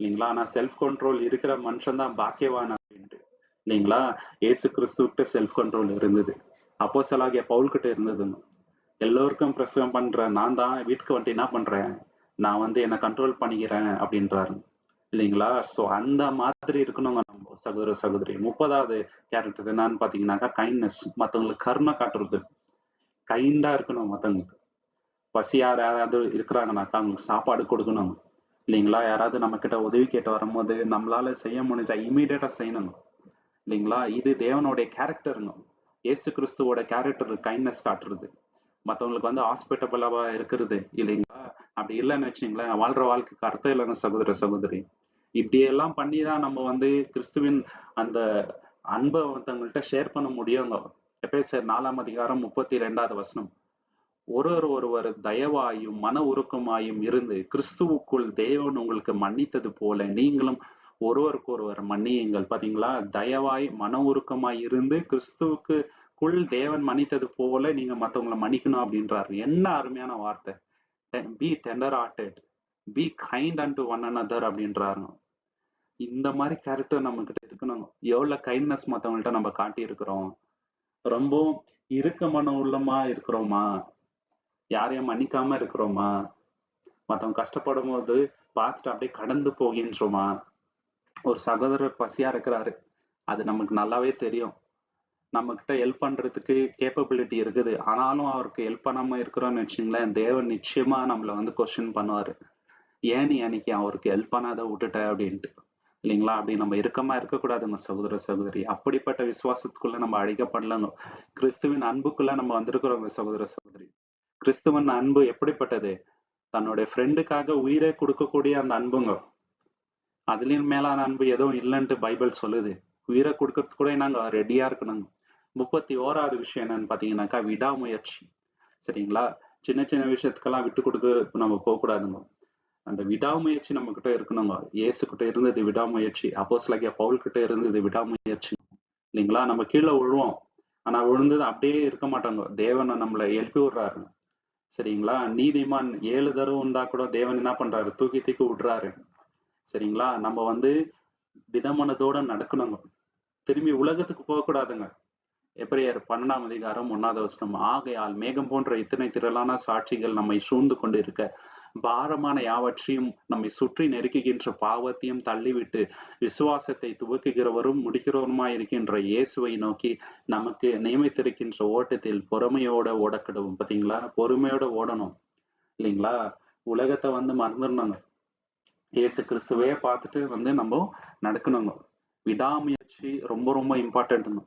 இல்லைங்களா? ஆனா செல்ஃப் கண்ட்ரோல் இருக்கிற மனுஷன் தான் பாக்கியவான் அப்படின்ட்டு இல்லைங்களா? இயேசு கிறிஸ்துவிட்ட செல்ஃப் கண்ட்ரோல் இருந்தது, அப்போஸ்தலனாகிய பவுல் கிட்ட இருந்ததுங்க. எல்லோருக்கும் பிரசவம் பண்ற நான் தான் வீட்டுக்கு வந்துட்டு என்ன பண்றேன், நான் வந்து என்ன கண்ட்ரோல் பண்ணிக்கிறேன் அப்படின்றாரு இல்லைங்களா? சோ அந்த மாதிரி இருக்கணுங்க நம்ம சகோதர சகோதரி. 30வது கேரக்டர் என்னன்னு பாத்தீங்கன்னாக்கா கைண்ட்னஸ். மத்தவங்களுக்கு கருணை காட்டுறது, கைண்டா இருக்கணும் மத்தவங்களுக்கு. பசியார் யாராவது இருக்கிறாங்கனாக்கா அவங்களுக்கு சாப்பாடு கொடுக்கணும் இல்லைங்களா? யாராவது நம்ம கிட்ட உதவி கேட்டு வரும்போது நம்மளால செய்ய முடிஞ்சா இமீடியட்டா செய்யணும் இல்லைங்களா? இது தேவனுடைய கேரக்டருங்க. இயேசு கிறிஸ்துவோட கேரக்டர் கைண்ட்னஸ் காட்டுறது, மத்தவங்களுக்கு வந்து ஹாஸ்பிட்டபிளா இருக்கிறது இல்லைங்களா? அப்படி இல்லைன்னு வச்சுங்களேன், வாழ்ற வாழ்க்கைக்கு அர்த்தம் இல்லைங்க சகோதர சகோதரி. இப்படி எல்லாம் பண்ணிதான் நம்ம வந்து கிறிஸ்துவின் அந்த அன்பை ஒருத்தவங்கள்ட்ட ஷேர் பண்ண முடியுங்க. எபேசியர் 4:32 ஒருவர் தயவாயும் மன உருக்கமாயும் இருந்து கிறிஸ்துவுக்குள் தேவன் உங்களுக்கு மன்னித்தது போல நீங்களும் ஒருவருக்கொருவர் மன்னியுங்கள். பாத்தீங்களா? தயவாய் மன உருக்கமாய் இருந்து கிறிஸ்துவுக்குள் தேவன் மன்னித்தது போல நீங்க மத்தவங்களை மன்னிக்கணும் அப்படின்றாரு. என்ன அருமையான வார்த்தை! Be tender hearted, be kind and to one another அப்படின்றாரு. இந்த மாதிரி கேரக்டர் நம்ம கிட்ட இருக்கணும். எவ்வளவு கைண்ட்னஸ் மத்தவங்கள்ட்ட நம்ம காட்டி இருக்கிறோம்? ரொம்ப இருக்க மன உள்ளமா இருக்கிறோமா? யாரையும் மன்னிக்காம இருக்கிறோமா? மத்தவங்க கஷ்டப்படும் போது பார்த்துட்டு அப்படியே கடந்து போகின்றோமா? ஒரு சகோதரர் பசியா இருக்கிறாரு, அது நமக்கு நல்லாவே தெரியும். நம்ம கிட்ட ஹெல்ப் பண்றதுக்கு கேப்பபிலிட்டி இருக்குது, ஆனாலும் அவருக்கு ஹெல்ப் பண்ணாம இருக்கிறோம்னு வச்சுங்களேன், தேவன் நிச்சயமா நம்மள வந்து கொஸ்டின் பண்ணுவாரு. ஏன் நீ அன்னைக்கு அவருக்கு ஹெல்ப் பண்ணாத விட்டுட்ட அப்படின்ட்டு, இல்லைங்களா? அப்படி நம்ம இறுக்கமா இருக்கக்கூடாதுங்க சகோதர சகோதரி. அப்படிப்பட்ட விசுவாசத்துக்குள்ள நம்ம அழைக்கப்படலங்க. கிறிஸ்துவின் அன்புக்குள்ள நம்ம வந்திருக்கிறோங்க சகோதர சகோதரி. கிறிஸ்துவன் அன்பு எப்படிப்பட்டது? தன்னுடைய ஃப்ரெண்டுக்காக உயிரை கொடுக்கக்கூடிய அந்த அன்புங்க. அதுலயும் மேலான அன்பு எதுவும் இல்லைன்ட்டு பைபிள் சொல்லுது. உயிரை கொடுக்கறதுக்கு கூட நாங்க ரெடியா இருக்கணுங்க. 31வது விஷயம் என்னன்னு பாத்தீங்கன்னாக்கா விடாமுயற்சி. சரிங்களா? சின்ன சின்ன விஷயத்துக்கெல்லாம் விட்டு கொடுக்க நம்ம போக கூடாதுங்க. அந்த விடாமுயற்சி நம்ம கிட்ட இருக்கணுங்க. இயேசு கிட்ட இருந்தது விடாமுயற்சி, அப்போஸ்தலனாகிய பவுல் கிட்ட இருந்தது விடாமுயற்சி, இல்லைங்களா? நம்ம கீழே விழுவோம், ஆனா விழுந்தது அப்படியே இருக்க மாட்டாங்க. தேவனை நம்மளை எழுப்பி விடுறாரு. சரிங்களா? நீதிமான் 7 தடவை இருந்தா கூட தேவன் என்ன பண்றாரு? தூக்கி தூக்கி விடுறாரு. சரிங்களா? நம்ம வந்து திடமனதோட நடக்கணுங்க. திரும்பி உலகத்துக்கு போக கூடாதுங்க. எபிரேயர் 12:1 ஆகையால் மேகம் போன்ற இத்தனை திரளான சாட்சிகள் நம்மை சூழ்ந்து கொண்டு இருக்க பாரமான யாவற்றையும் நம்மை சுற்றி நெருக்குகின்ற பாவத்தையும் தள்ளிவிட்டு விசுவாசத்தை துவக்குகிறவரும் முடிக்கிறவருமாய் இருக்கின்ற இயேசுவை நோக்கி நமக்கு நியமித்திருக்கின்ற ஓட்டத்தில் பொறுமையோட ஓடக்கடவும். பாத்தீங்களா? பொறுமையோட ஓடணும், இல்லைங்களா? உலகத்தை வந்து மறந்துடணுங்க. இயேசு கிறிஸ்துவே பார்த்துட்டு வந்து நம்ம நடக்கணுங்க. விடாமுயற்சி ரொம்ப ரொம்ப இம்பார்ட்டன்ட்ங்க,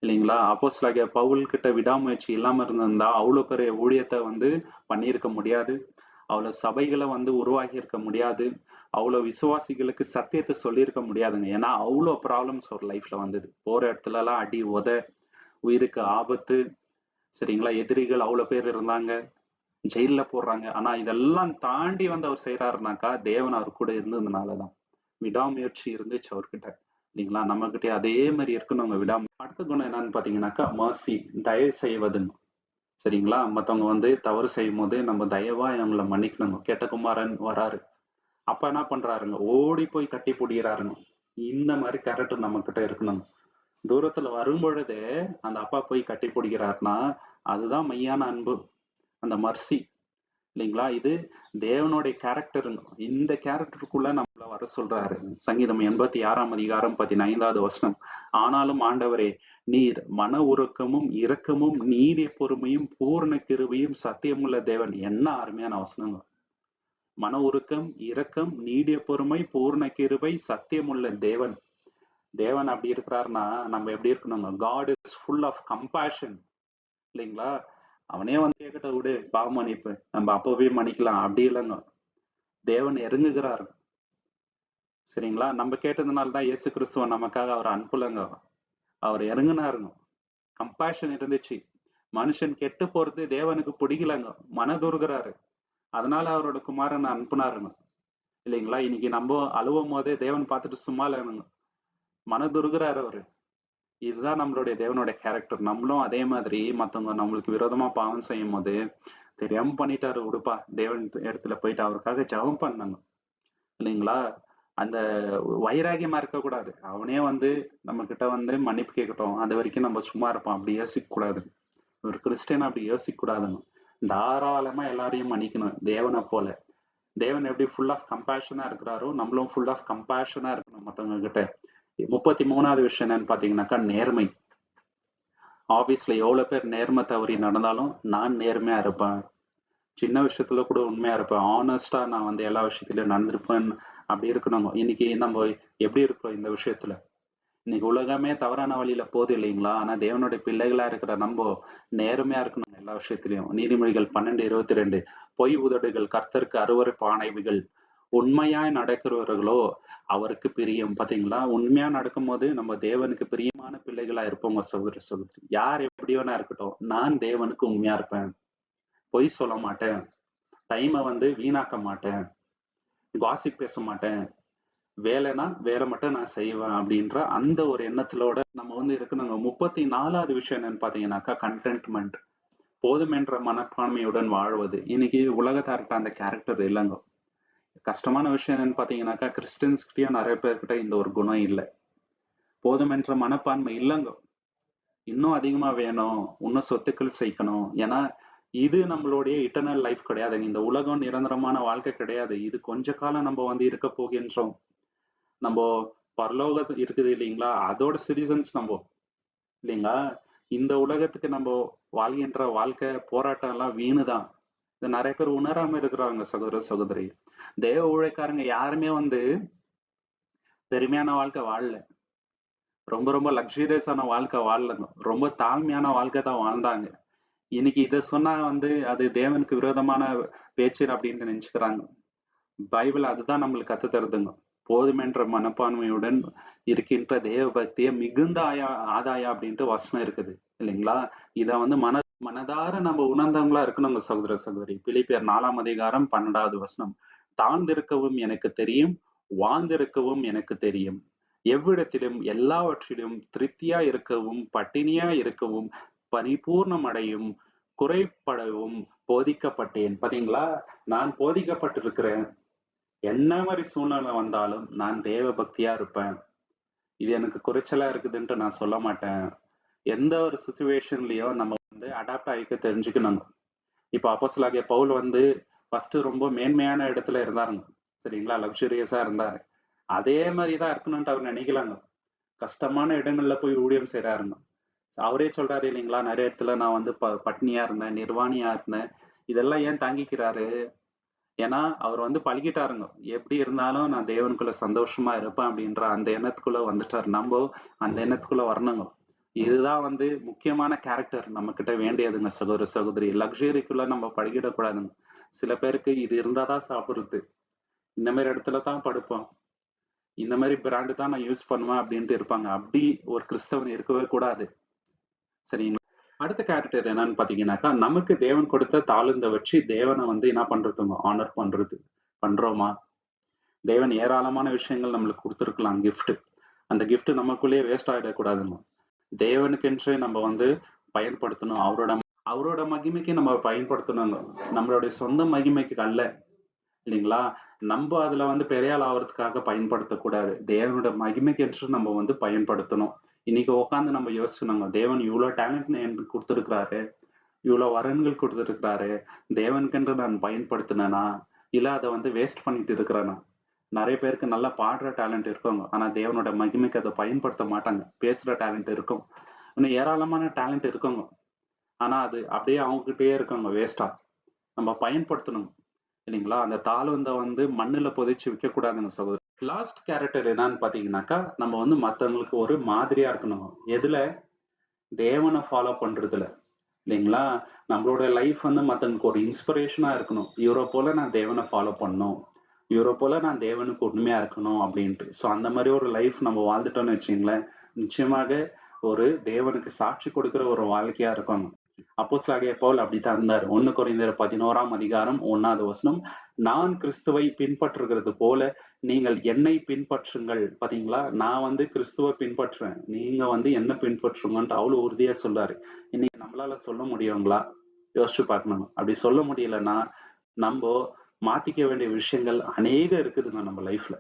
இல்லைங்களா? அப்போஸ்தலனாகிய பவுல் கிட்ட விடாமுயற்சி இல்லாம இருந்திருந்தா அவ்வளவு பெரிய ஊழியத்தை வந்து பண்ணியிருக்க முடியாது, அவ்வளவு சபைகளை வந்து உருவாக்கி இருக்க முடியாது, அவ்வளவு விசுவாசிகளுக்கு சத்தியத்தை சொல்லியிருக்க முடியாதுங்க. ஏன்னா அவ்வளவு ப்ராப்ளம்ஸ் ஒரு லைஃப்ல வந்தது. போற இடத்துல எல்லாம் அடி உத, உயிருக்கு ஆபத்து, சரிங்களா? எதிரிகள் அவ்வளவு பேர் இருந்தாங்க, ஜெயில போடுறாங்க. ஆனா இதெல்லாம் தாண்டி வந்து அவர் செய்யறாருனாக்கா தேவன் அவர் கூட இருந்ததுனாலதான். விடாமுயற்சி இருந்துச்சு அவர்கிட்ட, இல்லைங்களா? நம்ம கிட்ட அதே மாதிரி இருக்கணும் விடாம. அடுத்த குணம் என்னன்னு பாத்தீங்கன்னாக்கா மர்சி, தயவு செய்வதுன்னு. சரிங்களா? மத்தவங்க வந்து தவறு செய்யும் போது நம்ம தயவா அவங்கள மன்னிக்கணுங்க. கெட்ட குமாரன் வராரு, அப்ப என்ன பண்றாருங்க? ஓடி போய் கட்டி பிடிக்கிறாருங்க. இந்த மாதிரி கேரக்டர் நம்ம கிட்ட இருக்கணும். தூரத்துல வரும் பொழுதே அந்த அப்பா போய் கட்டி பிடிக்கிறாருன்னா அதுதான் மெய்யான அன்பு, அந்த மர்சி, இல்லைங்களா? இது தேவனுடைய கேரக்டருங்க. இந்த கேரக்டருக்குள்ள நம்மள வர சொல்றாரு. சங்கீதம் 86:15 ஆனாலும் ஆண்டவரே, நீர் மன உருக்கமும் இரக்கமும் நீடிய பொறுமையும் பூரண கிருபையும் சத்தியமுள்ள தேவன். என்ன அருமையான வசனங்க! மன உருக்கம், இரக்கம், நீடிய பொறுமை, பூர்ண கிருபை, சத்தியமுள்ள தேவன். தேவன் அப்படி இருக்கிறாருன்னா நம்ம எப்படி இருக்கணுங்க? God is full of compassion, இல்லைங்களா? அவனே வந்து கேட்கட்ட விடு, பாவ மன்னிப்பு, நம்ம அப்பவே மன்னிக்கலாம், அப்படி இல்லைங்க. தேவன் இறங்குகிறாரு, சரிங்களா? நம்ம கேட்டதுனாலதான் இயேசு கிறிஸ்துவ நமக்காக அவர் அனுப்பலங்க, அவர் இறங்குனாருங்க. கம்பேஷன் இருந்துச்சு. மனுஷன் கெட்டு போறது தேவனுக்கு பிடிக்கலங்க, மனதுருகிறாரு. அதனால அவரோட குமாரனை அனுப்புனாருங்க, இல்லைங்களா? இன்னைக்கு நம்ம அழுவும் போதே தேவன் பார்த்துட்டு சும்மா இல்லைங்க, மனதுருகிறாரு அவரு. இதுதான் நம்மளுடைய தேவனுடைய கேரக்டர். நம்மளும் அதே மாதிரி மத்தவங்க நம்மளுக்கு விரோதமா பாவம் செய்யும் போது தெரியாம பண்ணிட்டாரு விடுப்பா, தேவன் இடத்துல போயிட்டு அவருக்காக ஜெபம் பண்ணணும், இல்லைங்களா? அந்த வைராகியமா இருக்கக்கூடாது. அவனே வந்து நம்ம கிட்ட வந்து மன்னிப்பு கேட்கட்டும், அது வரைக்கும் நம்ம சும்மா இருப்போம், அப்படி யோசிக்க கூடாது. ஒரு கிறிஸ்டியன் அப்படி யோசிக்க கூடாதுங்க. தாராளமா எல்லாரையும் மன்னிக்கணும் தேவனை போல. தேவன் எப்படி ஃபுல் ஆஃப் கம்பேஷனா இருக்கிறாரோ நம்மளும் ஃபுல் ஆஃப் கம்பேஷனா இருக்கணும் மத்தவங்க கிட்ட. 33வது விஷயம் என்னன்னு பாத்தீங்கன்னாக்கா நேர்மை. ஆபீஸ்ல எவ்வளவு பேர் நேர்மை தவறி நடந்தாலும் நான் நேர்மையா இருப்பேன், சின்ன விஷயத்துல கூட உண்மையா இருப்பேன், ஆனஸ்டா நான் வந்து எல்லா விஷயத்திலயும் நடந்திருப்பேன், அப்படி இருக்கணுங்க. இன்னைக்கு நம்ம எப்படி இருக்கிறோம் இந்த விஷயத்துல? இன்னைக்கு உலகமே தவறான வழியில போகுது, இல்லைங்களா? ஆனா தேவனுடைய பிள்ளைகளா இருக்கிற நம்ம நேர்மையா இருக்கணும் எல்லா விஷயத்திலையும். நீதிமொழிகள் 12:22 பொய் உதடுகள் கர்த்தருக்கு அருவருப்பானவைகள், உண்மையாய் நடக்கிறவர்களோ அவருக்கு பிரியம். பாத்தீங்களா? உண்மையா நடக்கும்போது நம்ம தேவனுக்கு பிரியமான பிள்ளைகளா இருப்போங்க சகோதர சகோதரி. யார் எப்படி வேணா இருக்கட்டும், நான் தேவனுக்கு உண்மையா இருப்பேன், பொய் சொல்ல மாட்டேன், டைமை வந்து வீணாக்க மாட்டேன், காசிப் பேச மாட்டேன், வேலைனா வேலை மட்டும் நான் செய்வேன் அப்படின்ற அந்த ஒரு எண்ணத்திலோட நம்ம வந்து இருக்கணுங்க. 34வது விஷயம் என்னன்னு பாத்தீங்கன்னாக்கா கண்டென்ட்மெண்ட். போதுமென்ற மனப்பான்மையுடன் வாழ்வது. இன்னைக்கு உலகத்தார்கிட்ட அந்த கேரக்டர் இல்லைங்க. கஷ்டமான விஷயம் என்னன்னு பாத்தீங்கன்னாக்கா கிறிஸ்டியன்ஸ்கிட்டயும் நிறைய பேர்கிட்ட இந்த ஒரு குணம் இல்லை. போதுமென்ற மனப்பான்மை இல்லைங்க. இன்னும் அதிகமா வேணும், இன்னும் சொத்துக்கள் சேர்க்கணும். ஏன்னா இது நம்மளுடைய இட்டர்னல் லைஃப் கிடையாதுங்க. இந்த உலகம் நிரந்தரமான வாழ்க்கை கிடையாது. இது கொஞ்ச காலம் நம்ம வந்து இருக்க போகின்றோம். நம்ம பரலோகம் இருக்குது இல்லைங்களா, அதோட சிட்டிசன்ஸ் நம்ம இல்லைங்களா. இந்த உலகத்துக்கு நம்ம வாழ்கின்ற வாழ்க்கை போராட்டம் எல்லாம் வீணுதான். இது நிறைய பேர் உணராம இருக்கிறாங்க சகோதர சகோதரி. தேவ ஊழியக்காரங்க யாருமே வந்து பெருமையான வாழ்க்கை வாழல, ரொம்ப ரொம்ப லக்ஸூரியஸான வாழ்க்கை வாழலங்க, ரொம்ப தாழ்மையான வாழ்க்கை தான் வாழ்ந்தாங்க. இன்னைக்கு இதை சொன்னா வந்து அது தேவனுக்கு விரோதமான பேச்சு அப்படின்னு நினைச்சுக்கிறாங்க. பைபிள் அதுதான் நம்மளுக்கு கத்து தருதுங்க. போதுமென்ற மனப்பான்மையுடன் இருக்கின்ற தேவ பக்திய மிகுந்த ஆதாயா அப்படின்ட்டு வசனம் இருக்குது இல்லைங்களா. இத வந்து மனதார நம்ம உணர்ந்தவங்களா இருக்கணுங்க சகோதர சகோதரி. பிலிப்பியர் 4ஆம் அதிகாரம் 12வது வசனம். தாழ்ந்திருக்கவும் எனக்கு தெரியும், வாழ்ந்திருக்கவும் எனக்கு தெரியும், எவ்விடத்திலும் எல்லாவற்றிலும் திருப்தியா இருக்கவும் பட்டினியா இருக்கவும் பரிபூர்ணம் அடையும் குறைப்படவும் போதிக்கப்பட்டேன். பாத்தீங்களா, நான் போதிக்கப்பட்டிருக்கிறேன். என்ன மாதிரி சூழ்நிலை வந்தாலும் நான் தேவ பக்தியா இருப்பேன். இது எனக்கு குறைச்சலா இருக்குதுன்ட்டு நான் சொல்ல மாட்டேன். எந்த ஒரு சுச்சுவேஷன்லயும் நம்ம வந்து அடாப்ட் ஆகிக்க தெரிஞ்சுக்கணும். இப்ப அப்போஸ்தலனாகிய பவுல் வந்து ஃபர்ஸ்ட் ரொம்ப மேன்மையான இடத்துல இருந்தாருங்க சரிங்களா, லக்ஸூரியஸா இருந்தாரு. அதே மாதிரிதான் இருக்கணும்ட்டு அவர் நினைக்கலாங்க. கஷ்டமான இடங்கள்ல போய் ஊழியம் செய்யறாருங்க. அவரே சொல்றாரு இல்லைங்களா, நிறைய இடத்துல நான் வந்து பட்னியா இருந்தேன், நிர்வாணியா இருந்தேன். இதெல்லாம் ஏன் தாங்கிக்கிறாரு? ஏன்னா அவர் வந்து பழகிட்டாருங்க. எப்படி இருந்தாலும் நான் தேவனுக்குள்ள சந்தோஷமா இருப்பேன் அப்படின்ற அந்த எண்ணத்துக்குள்ள வந்துட்டாரு. நம்ம அந்த எண்ணத்துக்குள்ள வரணுங்க. இதுதான் வந்து முக்கியமான கேரக்டர் நம்ம கிட்ட வேண்டியதுங்க சகோதர சகோதரி. லக்ஸுரிக்குள்ள நம்ம பழகிடக்கூடாதுங்க. சில பேருக்கு இது இருந்தாதான் சாப்பிடுறது, இந்த மாதிரி இடத்துல தான் படுப்போம், இந்த மாதிரி பிராண்டு தான் நான் யூஸ் பண்ணுவேன் அப்படின்ட்டு இருப்பாங்க. அப்படி ஒரு கிறிஸ்தவன் இருக்கவே கூடாது சரிங்களா. அடுத்த கேரக்டர் என்னன்னு பாத்தீங்கன்னாக்கா, நமக்கு தேவன் கொடுத்த தாளந்த வச்சு தேவனை வந்து என்ன பண்றதுங்க, ஆனர் பண்றது. பண்றோமா? தேவன் ஏராளமான விஷயங்கள் நம்மளுக்கு கொடுத்துருக்கலாம் கிஃப்ட். அந்த கிஃப்ட் நமக்குள்ளேயே வேஸ்ட் ஆகிடக்கூடாதுங்க. தேவனுக்கென்று நம்ம வந்து பயன்படுத்தணும். அவரோட மகிமைக்கு நம்ம பயன்படுத்தணுங்க, நம்மளுடைய சொந்த மகிமைக்கு அல்ல இல்லைங்களா. நம்ம அதுல வந்து பெரிய ஆள் ஆகிறதுக்காக பயன்படுத்தக்கூடாது. தேவனோட மகிமைக்கென்று நம்ம வந்து பயன்படுத்தணும். இன்னைக்கு உட்காந்து நம்ம யோசிக்கணுங்க, தேவன் இவ்வளவு டேலண்ட் எனக்கு கொடுத்துருக்கிறாரு, இவ்வளவு வரன்கள் கொடுத்துருக்கிறாரு, தேவனுக்கென்று நான் பயன்படுத்தினேனா இல்ல அதை வந்து வேஸ்ட் பண்ணிட்டு இருக்கிறேனா? நிறைய பேருக்கு நல்லா பாடுற டேலண்ட் இருக்குங்க, ஆனா தேவனோட மகிமைக்கு அதை பயன்படுத்த மாட்டாங்க. பேசுற டேலண்ட் இருக்கும், இன்னும் ஏராளமான டேலண்ட் இருக்குங்க, ஆனா அது அப்படியே அவங்ககிட்டயே இருக்குங்க, வேஸ்டா. நம்ம பயன்படுத்தணும் இல்லைங்களா. அந்த தாளந்த வந்து மண்ணுல புதைச்சு வைக்க கூடாதுங்க சகோதரி. லாஸ்ட் கேரக்டர் என்னன்னு பாத்தீங்கன்னாக்கா, நம்ம வந்து மத்தவங்களுக்கு ஒரு மாதிரியா இருக்கணும். எதுல? தேவனை ஃபாலோ பண்றதுல இல்லைங்களா. நம்மளோட லைஃப் வந்து மத்தவங்களுக்கு ஒரு இன்ஸ்பிரேஷனா இருக்கணும். இவரை போல நான் தேவனை ஃபாலோ பண்ணணும், இவரை போல நான் தேவனுக்கு உண்மையா இருக்கணும் அப்படின்ட்டு. ஸோ அந்த மாதிரி ஒரு லைஃப் நம்ம வாழ்ந்துட்டோம்னு வச்சுங்களேன், நிச்சயமாக ஒரு தேவனுக்கு சாட்சி கொடுக்கிற ஒரு வாழ்க்கையா இருக்கும். அப்போஸ்தலனாகிய பவுல் அப்படித்தான் இருந்தார். 1 கொரிந்தியர் 11ஆம் அதிகாரம் 1வது வசனம். நான் கிறிஸ்துவை பின்பற்றுகிறது போல நீங்கள் என்னை பின்பற்றுங்கள். பாத்தீங்களா, நான் வந்து கிறிஸ்துவை பின்பற்றுறேன், நீங்க வந்து என்ன பின்பற்றுங்கன்ட்டு அவ்வளவு உறுதியா சொல்றாரு. இன்னைக்கு நம்மளால சொல்ல முடியுங்களா? யோசிச்சு பார்க்கணும். அப்படி சொல்ல முடியலன்னா நம்ம மாத்திக்க வேண்டிய விஷயங்கள் அநேகம் இருக்குதுங்க நம்ம லைஃப்ல.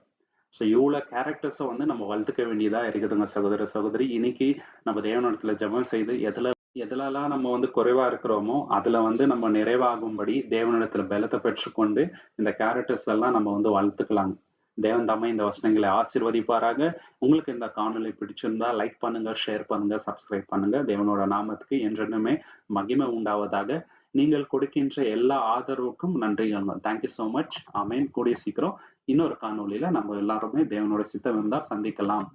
ஸோ இவ்வளவு கேரக்டர்ஸை வந்து நம்ம வளர்த்துக்க வேண்டியதா இருக்குதுங்க சகோதர சகோதரி. இன்னைக்கு நம்ம தேவனிடத்துல ஜெபம் செய்து எதுலலாம் நம்ம வந்து குறைவா இருக்கிறோமோ அதுல வந்து நம்ம நிறைவாகும்படி தேவனிடத்துல பலத்தை பெற்றுக்கொண்டு இந்த கேரக்டர்ஸ் எல்லாம் நம்ம வந்து வளர்த்துக்கலாம். தேவன் தாமே இந்த வசனங்களை ஆசீர்வதிப்பாராக. உங்களுக்கு இந்த காணொளி பிடிச்சிருந்தா லைக் பண்ணுங்க, ஷேர் பண்ணுங்க, சப்ஸ்கிரைப் பண்ணுங்க. தேவனோட நாமத்துக்கு என்றென்றுமே மகிமை உண்டாவதாக. நீங்கள் கொடுக்கின்ற எல்லா ஆதரவுக்கும் நன்றிங்க. Thank you so much. ஆமேன். கூடிய சீக்கிரம் இன்னொரு காணொளியில நம்ம எல்லாருமே தேவனோட சித்தம் இருந்தால் சந்திக்கலாம்.